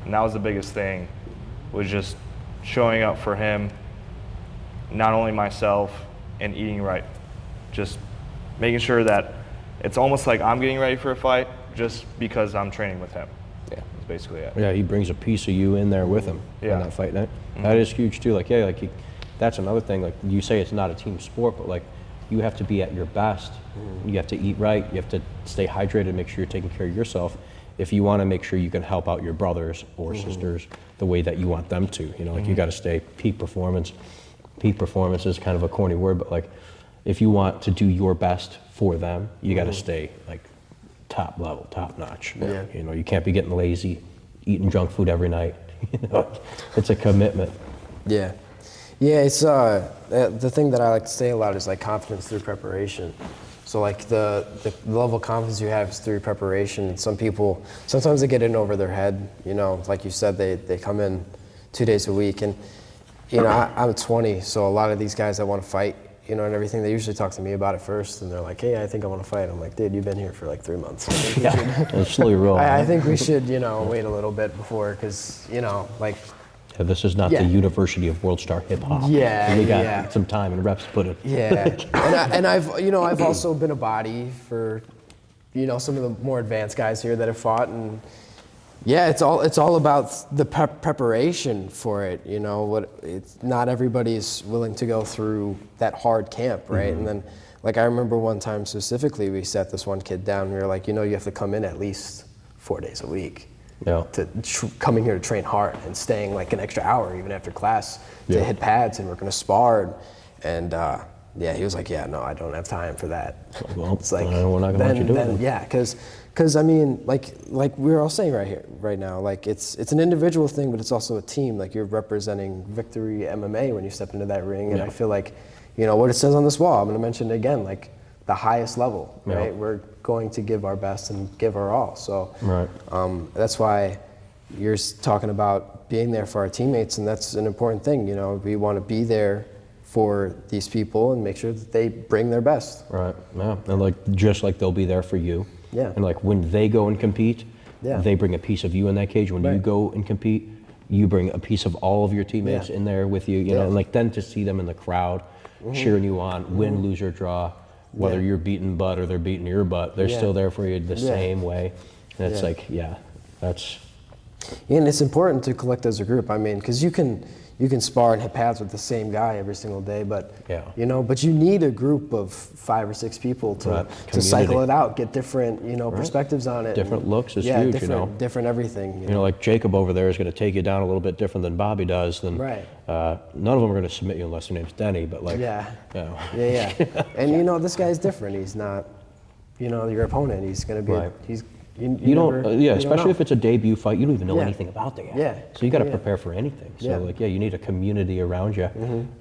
And that was the biggest thing, was just showing up for him, not only myself, and eating right. Just making sure that it's almost like I'm getting ready for a fight just because I'm training with him. Yeah, that's basically it. Yeah, he brings a piece of you in there with him on that fight night. That is huge too. Like, that's another thing. Like you say, it's not a team sport, but like you have to be at your best. You have to eat right. You have to stay hydrated, make sure you're taking care of yourself if you want to make sure you can help out your brothers or sisters the way that you want them to. You got to stay peak performance. Peak performance is kind of a corny word, but like if you want to do your best for them, you got to stay like top level, top notch. You can't be getting lazy, eating junk food every night. It's a commitment. Yeah, it's the thing that I like to say a lot is like confidence through preparation. So like the level of confidence you have is through preparation. Some people, sometimes they get in over their head, like you said, they come in 2 days a week, and I'm 20, so a lot of these guys that want to fight, you know, and everything, they usually talk to me about it first, and they're like, hey, I think I want to fight. I'm like, dude, you've been here for like 3 months. Yeah, slowly roll. I think we should, you know, wait a little bit before, because, you know, like. Yeah, this is not the University of World Star Hip Hop. Yeah, we got some time and reps to put in. Yeah, and I've, you know, I've also been a body for, you know, some of the more advanced guys here that have fought, and yeah, it's all about the preparation for it. You know, it's not everybody's willing to go through that hard camp, right? And then, like, I remember one time specifically, we sat this one kid down. And we were like, you know, you have to come in at least 4 days a week. Yeah. Coming here to train hard and staying like an extra hour even after class to hit pads, and we're gonna spar. And yeah, he was like, yeah, no, I don't have time for that. Well, it's like, we're not gonna let you do it. Yeah, because I mean, like we're all saying right now, like it's an individual thing, but it's also a team. Like, you're representing Victory MMA when you step into that ring, and I feel like, you know, what it says on this wall, I'm gonna mention it again, like the highest level, right? We're going to give our best and give our all. So that's why you're talking about being there for our teammates, and that's an important thing. You know, we want to be there for these people and make sure that they bring their best. Right. Yeah. And like, just like they'll be there for you. Yeah. And like, when they go and compete, they bring a piece of you in that cage. When you go and compete, you bring a piece of all of your teammates in there with you. You know, and like, then to see them in the crowd cheering you on, win, lose or draw. Whether you're beating butt or they're beating your butt, they're still there for you the same way. And it's like, that's. And it's important to collect as a group. I mean, because you can spar and hit pads with the same guy every single day, but you know, but you need a group of 5 or 6 people to cycle it out, get different, you know, perspectives on it. Different looks is huge, you know. Different everything. You know, like Jacob over there is going to take you down a little bit different than Bobby does. None of them are going to submit you unless their name's Denny, but like, And you know, this guy's different. He's not, you know, your opponent. He's going to be, you don't, especially if it's a debut fight, you don't even know anything about the guy. Yeah. So you got to prepare for anything. So like, you need a community around you,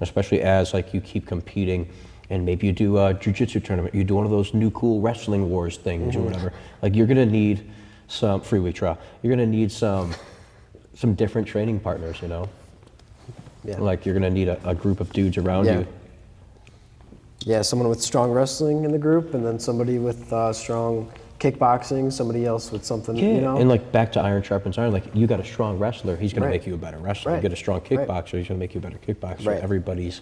especially as like you keep competing, and maybe you do a jiu-jitsu tournament, you do one of those new cool wrestling wars things or whatever. Like, you're gonna need some freeway trial. You're gonna need some different training partners, you know. Yeah. Like, you're gonna need a group of dudes around you. Yeah, someone with strong wrestling in the group, and then somebody with strong kickboxing, somebody else with something, you know? And like, back to iron sharpens iron, like, you got a strong wrestler, he's gonna make you a better wrestler. You get a strong kickboxer, he's gonna make you a better kickboxer. Everybody's,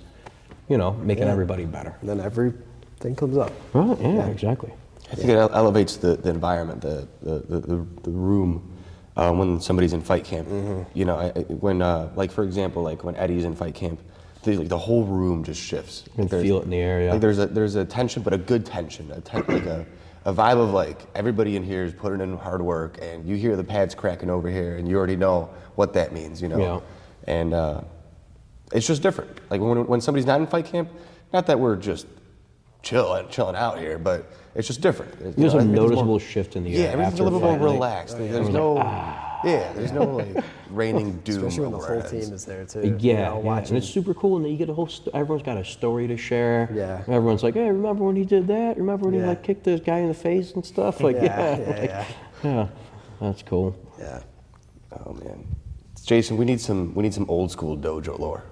you know, making everybody better. And then everything comes up. Right, exactly. I think it elevates the environment, the room when somebody's in fight camp. You know, when like, for example, like when Eddie's in fight camp, the whole room just shifts. You can feel it in the area. Like, there's a tension, but a good tension, like a vibe of like, everybody in here is putting in hard work, and you hear the pads cracking over here, and you already know what that means, you know. And it's just different. Like, when somebody's not in fight camp, not that we're just chilling out here, but it's just different. There's a noticeable shift in the air. Yeah, everything's a little bit more relaxed. There's no like raining doom. Especially when the whole team is there too. And it's super cool, and then you get a whole. Everyone's got a story to share. Yeah. Everyone's like, hey, remember when he did that? Remember when he like kicked this guy in the face and stuff? Like, yeah, that's cool. Yeah. Oh man, Jason, we need some old school dojo lore.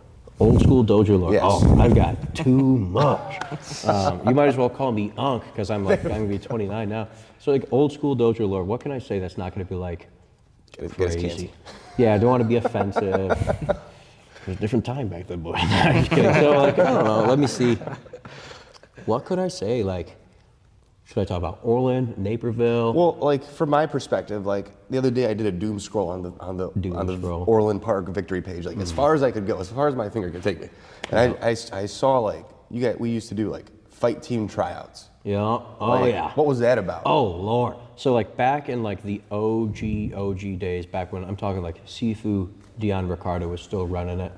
Old school dojo lore. Yes. Oh, I've got too much. You might as well call me Unc, because I'm gonna be 29 now. So like, old school dojo lore. What can I say that's not gonna be like crazy? Yeah, I don't want to be offensive. There's a different time back then, boy. No, I'm just kidding. So like, I don't know. Let me see. What could I say? Like, should I talk about Orland, Naperville? Well, like, from my perspective, like, the other day I did a doom scroll on the Orland Park Victory page, like, as far as I could go, as far as my finger could take me. And I saw, like, we used to do like fight team tryouts. Yeah. What was that about? Oh Lord. So like, back in like the OG days, back when I'm talking like Sifu Dion Ricardo was still running it.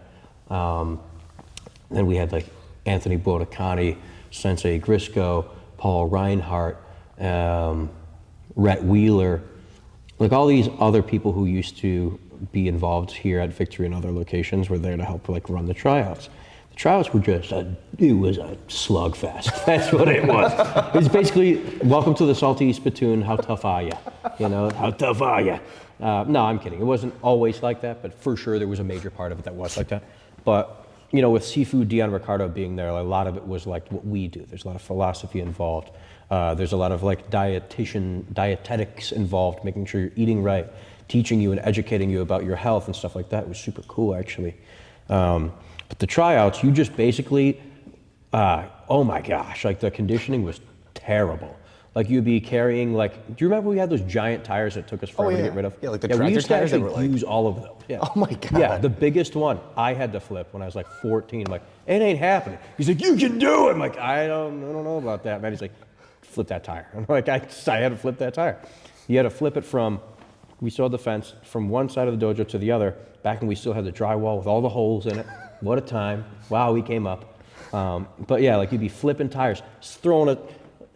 Then we had like Anthony Bodicani, Sensei Grisco, Paul Reinhardt, Rhett Wheeler, like all these other people who used to be involved here at Victory and other locations were there to help like run the tryouts. The tryouts were just it was a slugfest. That's what it was. It was basically, welcome to the salty spittoon, how tough are you? You know, how tough are you? No, I'm kidding. It wasn't always like that, but for sure there was a major part of it that was like that. But you know, with Seafood, Dion Ricardo being there, a lot of it was like what we do. There's a lot of philosophy involved. There's a lot of like dietetics involved, making sure you're eating right, teaching you and educating you about your health and stuff like that. It was super cool, actually. But the tryouts, you just basically, oh my gosh, like the conditioning was terrible. Like you'd be carrying like, do you remember we had those giant tires that took us forever to get rid of? Yeah, like the we tractor used to tires that actually were like- use all of them. Yeah. Oh my God. Yeah, the biggest one I had to flip when I was like 14. I'm like, it ain't happening. He's like, you can do it. I'm like, I don't know about that, man. He's like, flip that tire. I'm like, I had to flip that tire. You had to flip it from, we saw the fence from one side of the dojo to the other. Back when we still had the drywall with all the holes in it. What a time. Wow, we came up. But yeah, like you'd be flipping tires, throwing a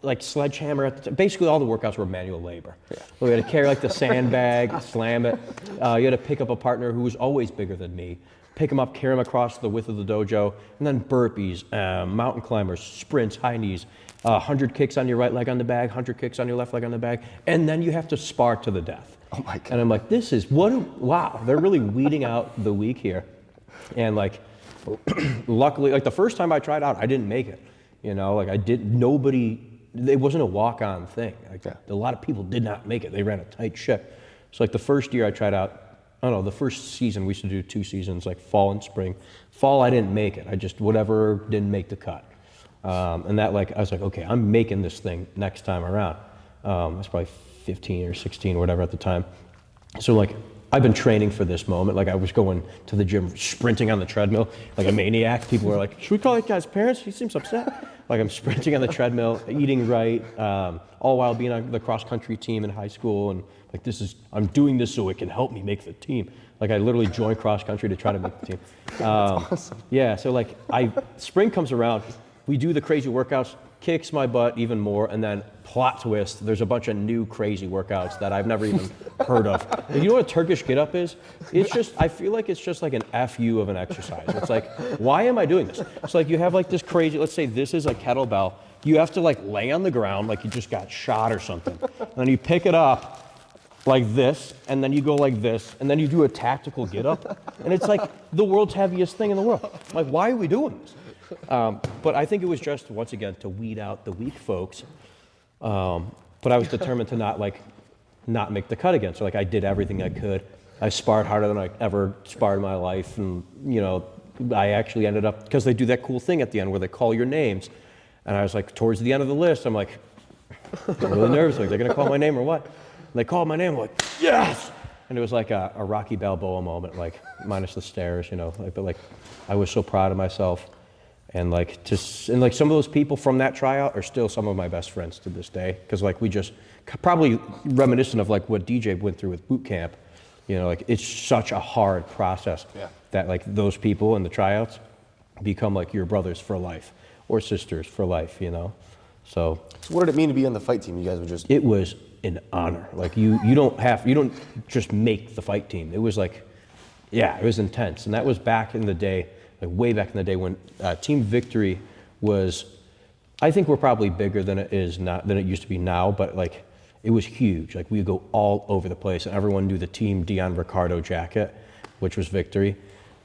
like sledgehammer at the basically all the workouts were manual labor. Yeah. We had to carry like the sandbag, slam it. You had to pick up a partner who was always bigger than me, pick him up, carry him across the width of the dojo, and then burpees, mountain climbers, sprints, high knees, 100 kicks on your right leg on the bag, 100 kicks on your left leg on the bag, and then you have to spar to the death. Oh my God. And I'm like, this is wow, they're really weeding out the weak here. And like, luckily, like the first time I tried out, I didn't make it. You know, like it wasn't a walk-on thing. Like a lot of people did not make it. They ran a tight ship. So like the first year I tried out, I don't know, the first season we used to do 2 seasons, like fall and spring. Fall I didn't make it. I just whatever didn't make the cut. And that like I was like, okay, I'm making this thing next time around. I was probably 15 or 16 or whatever at the time. So like I've been training for this moment. Like I was going to the gym, sprinting on the treadmill like a maniac. People were like, should we call that guy's parents? He seems upset. Like I'm sprinting on the treadmill, eating right, all while being on the cross-country team in high school. And like I'm doing this so it can help me make the team. Like I literally joined cross-country to try to make the team. That's awesome. Yeah, so like spring comes around, we do the crazy workouts, kicks my butt even more, and then plot twist, there's a bunch of new crazy workouts that I've never even heard of. And you know what a Turkish get-up is? It's just, I feel like it's just like an FU of an exercise. It's like, why am I doing this? It's like you have like this crazy, let's say this is a kettlebell. You have to like lay on the ground like you just got shot or something. And then you pick it up like this, and then you go like this, and then you do a tactical get-up. And it's like the world's heaviest thing in the world. Like, why are we doing this? But I think it was just, once again, to weed out the weak folks. But I was determined to not make the cut again. So like I did everything I could. I sparred harder than I ever sparred in my life. And, you know, I actually ended up, because they do that cool thing at the end where they call your names. And I was like, towards the end of the list, I'm like, really nervous. Like, they're going to call my name or what? And they called my name. I'm like, yes! And it was like a Rocky Balboa moment, like minus the stairs, you know. But I was so proud of myself. And like some of those people from that tryout are still some of my best friends to this day, because like we just probably reminiscent of like what DJ went through with boot camp. You know, like it's such a hard process that like those people in the tryouts become like your brothers for life or sisters for life. You know, so what did it mean to be on the fight team? You guys were just. It was an honor. Like you don't just make the fight team. It was like, yeah, it was intense, and that was back in the day. Like way back in the day when Team Victory was, I think we're probably bigger than it used to be now, but like it was huge. Like we would go all over the place, and everyone knew the Team Dion Ricardo jacket, which was Victory.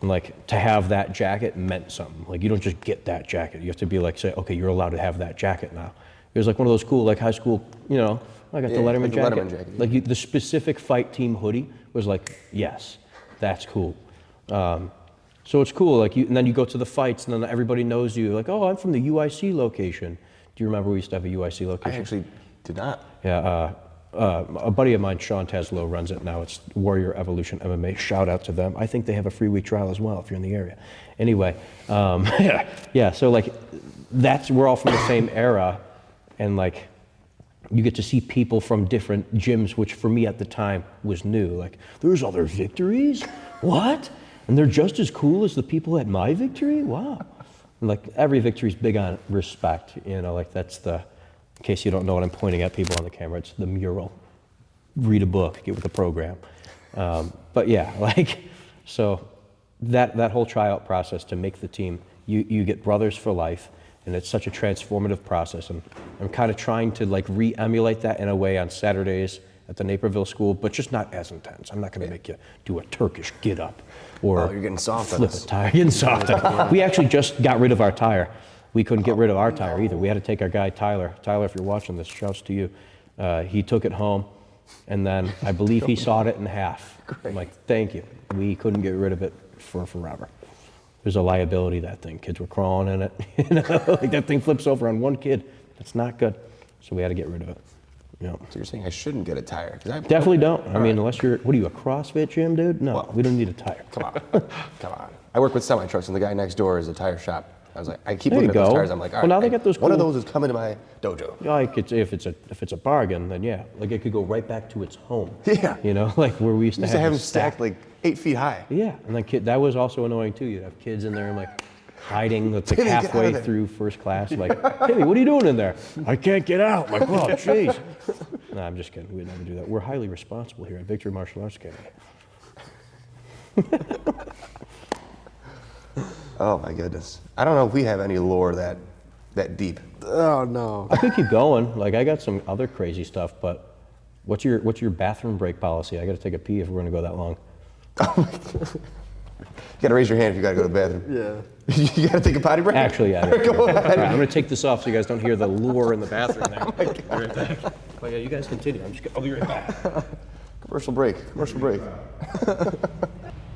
And like to have that jacket meant something. Like you don't just get that jacket. You have to be like, say, okay, you're allowed to have that jacket now. It was like one of those cool, like high school, you know, I got the Letterman like jacket. Letterman jacket, yeah. Like the specific fight team hoodie was like, yes, that's cool. So it's cool, like and then you go to the fights, and then everybody knows you. Like, oh, I'm from the UIC location. Do you remember we used to have a UIC location? I actually did not. Yeah, a buddy of mine, Sean Teslow, runs it now. It's Warrior Evolution MMA. Shout out to them. I think they have a free week trial as well if you're in the area. Anyway, yeah. So like, we're all from the same era, and like, you get to see people from different gyms, which for me at the time was new. Like, there's other Victories? What? And they're just as cool as the people at my Victory? Wow. And like every Victory's big on respect, you know, like that's in case you don't know what I'm pointing at people on the camera, it's the mural. Read a book, get with the program. But yeah, like, so that whole tryout process to make the team, you get brothers for life, and it's such a transformative process. And I'm kind of trying to like re-emulate that in a way on Saturdays at the Naperville school, but just not as intense. I'm not going to make you do a Turkish get up or Oh, you're getting soft on flip us. a tire. Getting soft. We actually just got rid of our tire. We couldn't get rid of our tire either. We had to take our guy Tyler. Tyler, if you're watching this, shouts to you. He took it home, and then I believe he sawed it in half. I'm like, thank you. We couldn't get rid of it for forever. There's a liability, that thing. Kids were crawling in it. You know, like that thing flips over on one kid. That's not good. So we had to get rid of it. Yeah. So you're saying I shouldn't get a tire? 'Cause I Definitely don't. I mean, right. unless you're, what are you, a CrossFit gym, dude? No, Well, we don't need a tire. Come on, come on. I work with semi trucks, and the guy next door is a tire shop. I was like, I keep There looking you at those go. tires. I'm like, all Well, right, now they got those one of cool- those is coming to my dojo. Like if it's a bargain, then yeah, like it could go right back to its home. Yeah. You know, like where we used to Used to have them them stacked like 8 feet high. Yeah, and then that was also annoying too. You'd have kids in there and like hiding, like Timmy, get out of halfway there. through first class, like, Timmy, what are you doing in there? I can't get out. Like, oh, jeez. No, I'm just kidding. We'd never do that. We're highly responsible here at Victory Martial Arts Academy. Oh my goodness. I don't know if we have any lore that deep. Oh no. I could keep going. Like, I got some other crazy stuff, but what's your bathroom break policy? I got to take a pee if we're going to go that long. You gotta raise your hand if you gotta go to the bathroom. Yeah. You gotta take a potty break? Actually, yeah. Go All ahead. right, I'm going to take this off so you guys don't hear the lure in the bathroom there. Be right back. But yeah, you guys continue. I'll be right back. Commercial break, commercial break.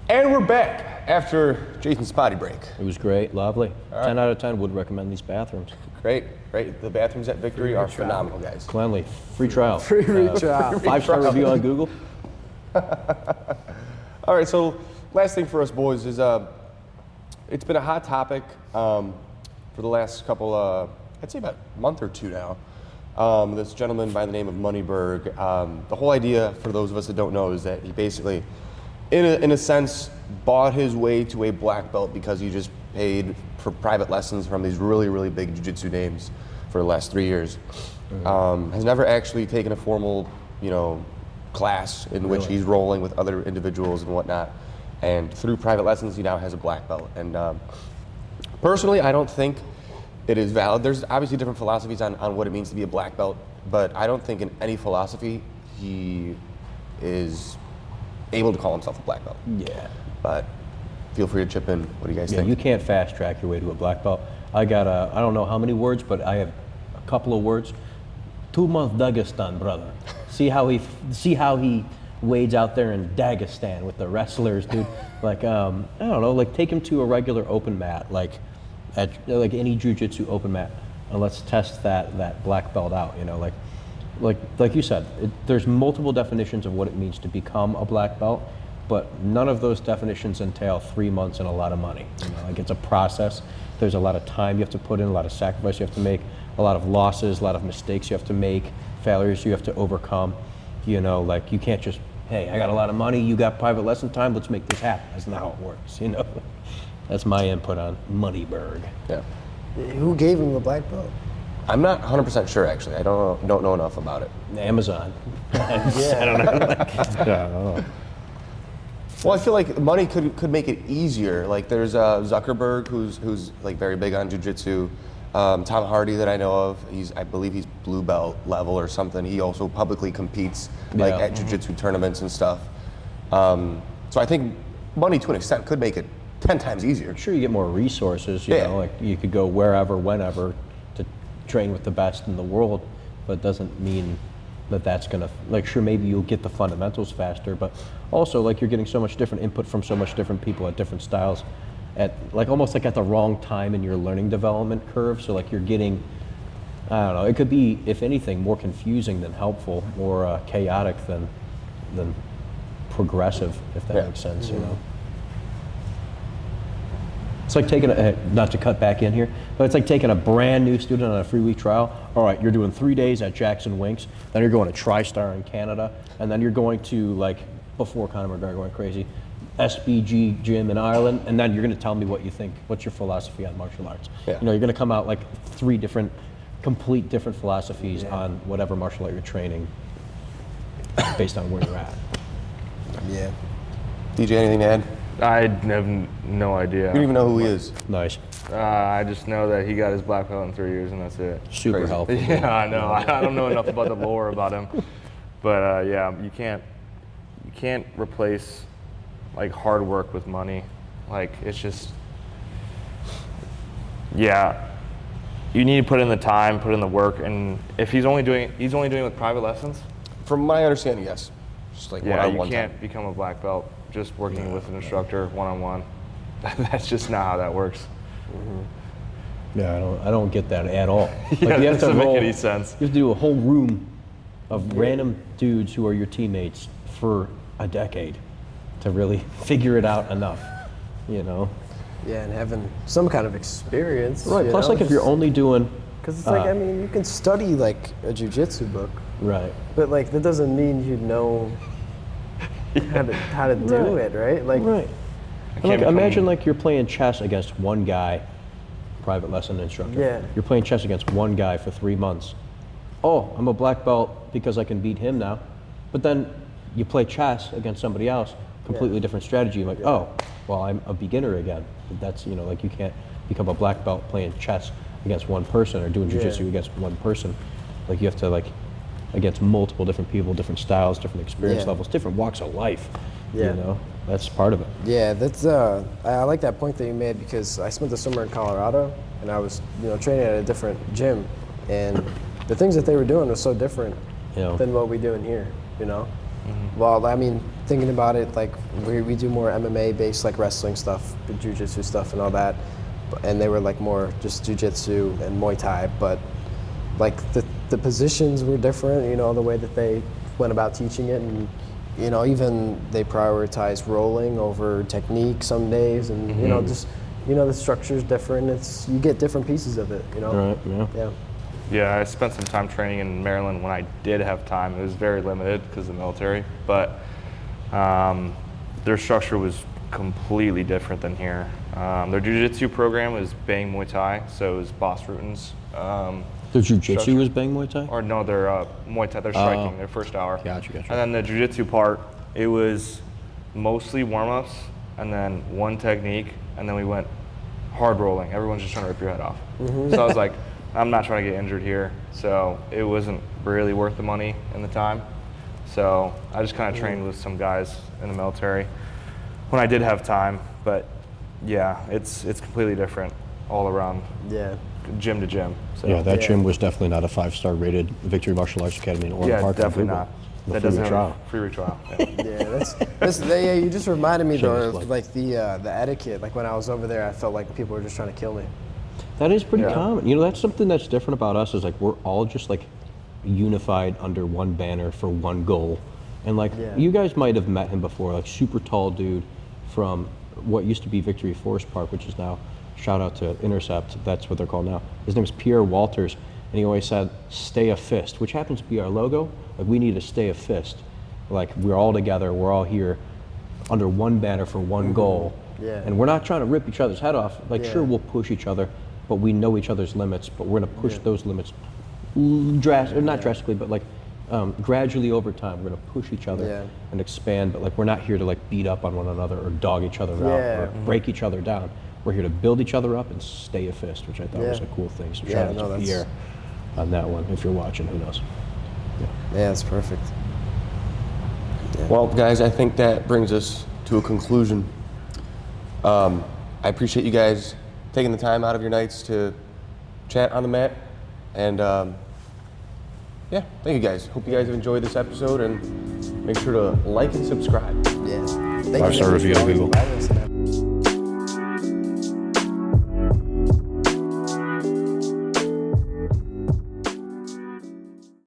And we're back after Jason's potty break. It was great, lovely. 10 out of 10 would recommend these bathrooms. Great, great. The bathrooms at Victory are phenomenal, guys. Cleanly, free trial. Free trial. 5-star review on Google. All right, so last thing for us boys is it's been a hot topic for the last couple, I'd say about a month or two now. This gentleman by the name of Moneyberg. The whole idea, for those of us that don't know, is that he basically, in a sense, bought his way to a black belt because he just paid for private lessons from these really, really big jiu-jitsu names for the last 3 years. Has never actually taken a formal, class in which he's rolling with other individuals and whatnot. And through private lessons, he now has a black belt. And personally, I don't think it is valid. There's obviously different philosophies on what it means to be a black belt, but I don't think in any philosophy he is able to call himself a black belt. Yeah. But feel free to chip in. What do you guys Yeah, think? you can't fast track your way to a black belt. I got I don't know how many words, but I have a couple of words. 2-month Dagestan, brother. See how he wades out there in Dagestan with the wrestlers, dude. Like, I don't know, like take him to a regular open mat, like any jiu-jitsu open mat, and let's test that black belt out. Like you said, there's multiple definitions of what it means to become a black belt, but none of those definitions entail 3 months and a lot of money. Like it's a process. There's a lot of time you have to put in, a lot of sacrifice you have to make, a lot of losses, a lot of mistakes you have to make, failures you have to overcome. Like you can't just, hey, I got a lot of money, you got private lesson time, let's make this happen. That's not how it works, That's my input on Moneyberg. Yeah. Who gave him a black belt? I'm not 100% sure, actually. I don't know enough about it. Amazon. I don't know. Well, I feel like money could make it easier. Like there's Zuckerberg, who's like very big on jiu-jitsu. Tom Hardy that I know of, I believe he's blue belt level or something. He also publicly competes like at jiu-jitsu tournaments and stuff. So I think money to an extent could make it 10 times easier. Sure, you get more resources, you Yeah. know, like you could go wherever, whenever to train with the best in the world, but it doesn't mean that that's gonna, like sure, maybe you'll get the fundamentals faster, but also like you're getting so much different input from so much different people at different styles at like almost like at the wrong time in your learning development curve. So like you're getting, I don't know, it could be, if anything, more confusing than helpful, more chaotic than progressive, if that makes sense, you know. It's like taking not to cut back in here, but it's like taking a brand new student on a 3-week trial. All right, you're doing 3 days at Jackson Winks, then you're going to TriStar in Canada, and then you're going to, like, before Conor McGregor went crazy, SBG gym in Ireland, and then you're going to tell me what you think, what's your philosophy on martial arts. Yeah. You know, you're going to come out like 3 complete different philosophies on whatever martial art you're training based on where you're at. Yeah. DJ, anything to add? I have no idea. You don't even know who he is. Nice. I just know that he got his black belt in 3 years, and that's it. Super Crazy. helpful. Yeah, I know. I don't know enough about the lore about him. But yeah, you can't replace like hard work with money. Like it's just, yeah, you need to put in the time, put in the work, and if he's only doing it with private lessons. From my understanding, yes. Just like Yeah, you one-on-one can't time. become a black belt just working with an instructor one-on-one. That's just not how that works. Yeah, I don't get that at all. Like, Yeah, you that have to doesn't make roll, any sense. You have to do a whole room of random dudes who are your teammates for a decade to really figure it out enough, you know? Yeah, and having some kind of experience. Right, plus like if you're only doing... Because it's like, I mean, you can study like a jiu-jitsu book, Right. but like that doesn't mean you know how to do it, right? Like, Right. And like, imagine like you're playing chess against one guy, private lesson instructor. Yeah. You're playing chess against one guy for 3 months. Oh, I'm a black belt because I can beat him now. But then you play chess against somebody else, completely different strategy. You're like, oh, well, I'm a beginner again. That's, you know, like you can't become a black belt playing chess against one person or doing jiu-jitsu against one person. Like you have to like against multiple different people, different styles, different experience levels, different walks of life. Yeah. You know, that's part of it. yeah, that's I like that point that you made because I spent the summer in Colorado and I was, you know, training at a different gym, and the things that they were doing was so different Yeah. than what we do in here, you know. Well, I mean, thinking about it, like we do more MMA based, like wrestling stuff, jiu-jitsu stuff, and all that, and they were like more just jiu-jitsu and Muay Thai, but like the positions were different, you know, the way that they went about teaching it, and you know, even they prioritize rolling over technique some days, and you know, just, you know, the structure's different. It's, you get different pieces of it, you know. Right, yeah. Yeah. Yeah, I spent some time training in Maryland when I did have time. It was very limited because of the military, but their structure was completely different than here. Their jiu-jitsu program was Bang Muay Thai, so it was Boss Rutan's. The jiu-jitsu is Bang Muay Thai? Or no, their Muay Thai, their striking, their first hour. Gotcha. And then the jiu-jitsu part, it was mostly warm-ups and then one technique, and then we went hard rolling. Everyone's just trying to rip your head off. So I was like, I'm not trying to get injured here. So it wasn't really worth the money and the time. So I just kind of trained with some guys in the military when I did have time. But yeah, it's completely different all around, Yeah. gym to gym. So Yeah, that gym was definitely not a 5-star rated Victory Martial Arts Academy in Orland yeah, Park. definitely not. No That free doesn't trial. have free retrial. Yeah. Yeah, you just reminded me though Shameless of plug. like the etiquette. Like when I was over there, I felt like people were just trying to kill me. That is pretty Yeah. common. You know, that's something that's different about us is like we're all just like unified under one banner for one goal. And like Yeah. you guys might have met him before, like super tall dude from what used to be Victory Forest Park, which is now, shout out to Intercept, that's what they're called now. His name is Pierre Walters, and he always said, stay a fist, which happens to be our logo. Like we need to stay a fist. Like we're all together, we're all here under one banner for one goal. Yeah. And we're not trying to rip each other's head off. Like Yeah. sure, we'll push each other, but we know each other's limits, but we're gonna push those limits not drastically, but like gradually over time. We're gonna push each other and expand, but like we're not here to like beat up on one another or dog each other out or break each other down. We're here to build each other up and stay a fist, which I thought was a cool thing. So shout out to Pierre on that one. If you're watching, who knows? Yeah, it's perfect. Well, guys, I think that brings us to a conclusion. I appreciate you guys taking the time out of your nights to chat on the mat. And yeah, thank you guys. Hope you guys have enjoyed this episode, and make sure to like and subscribe. Yeah. 5-star review on Google. Google.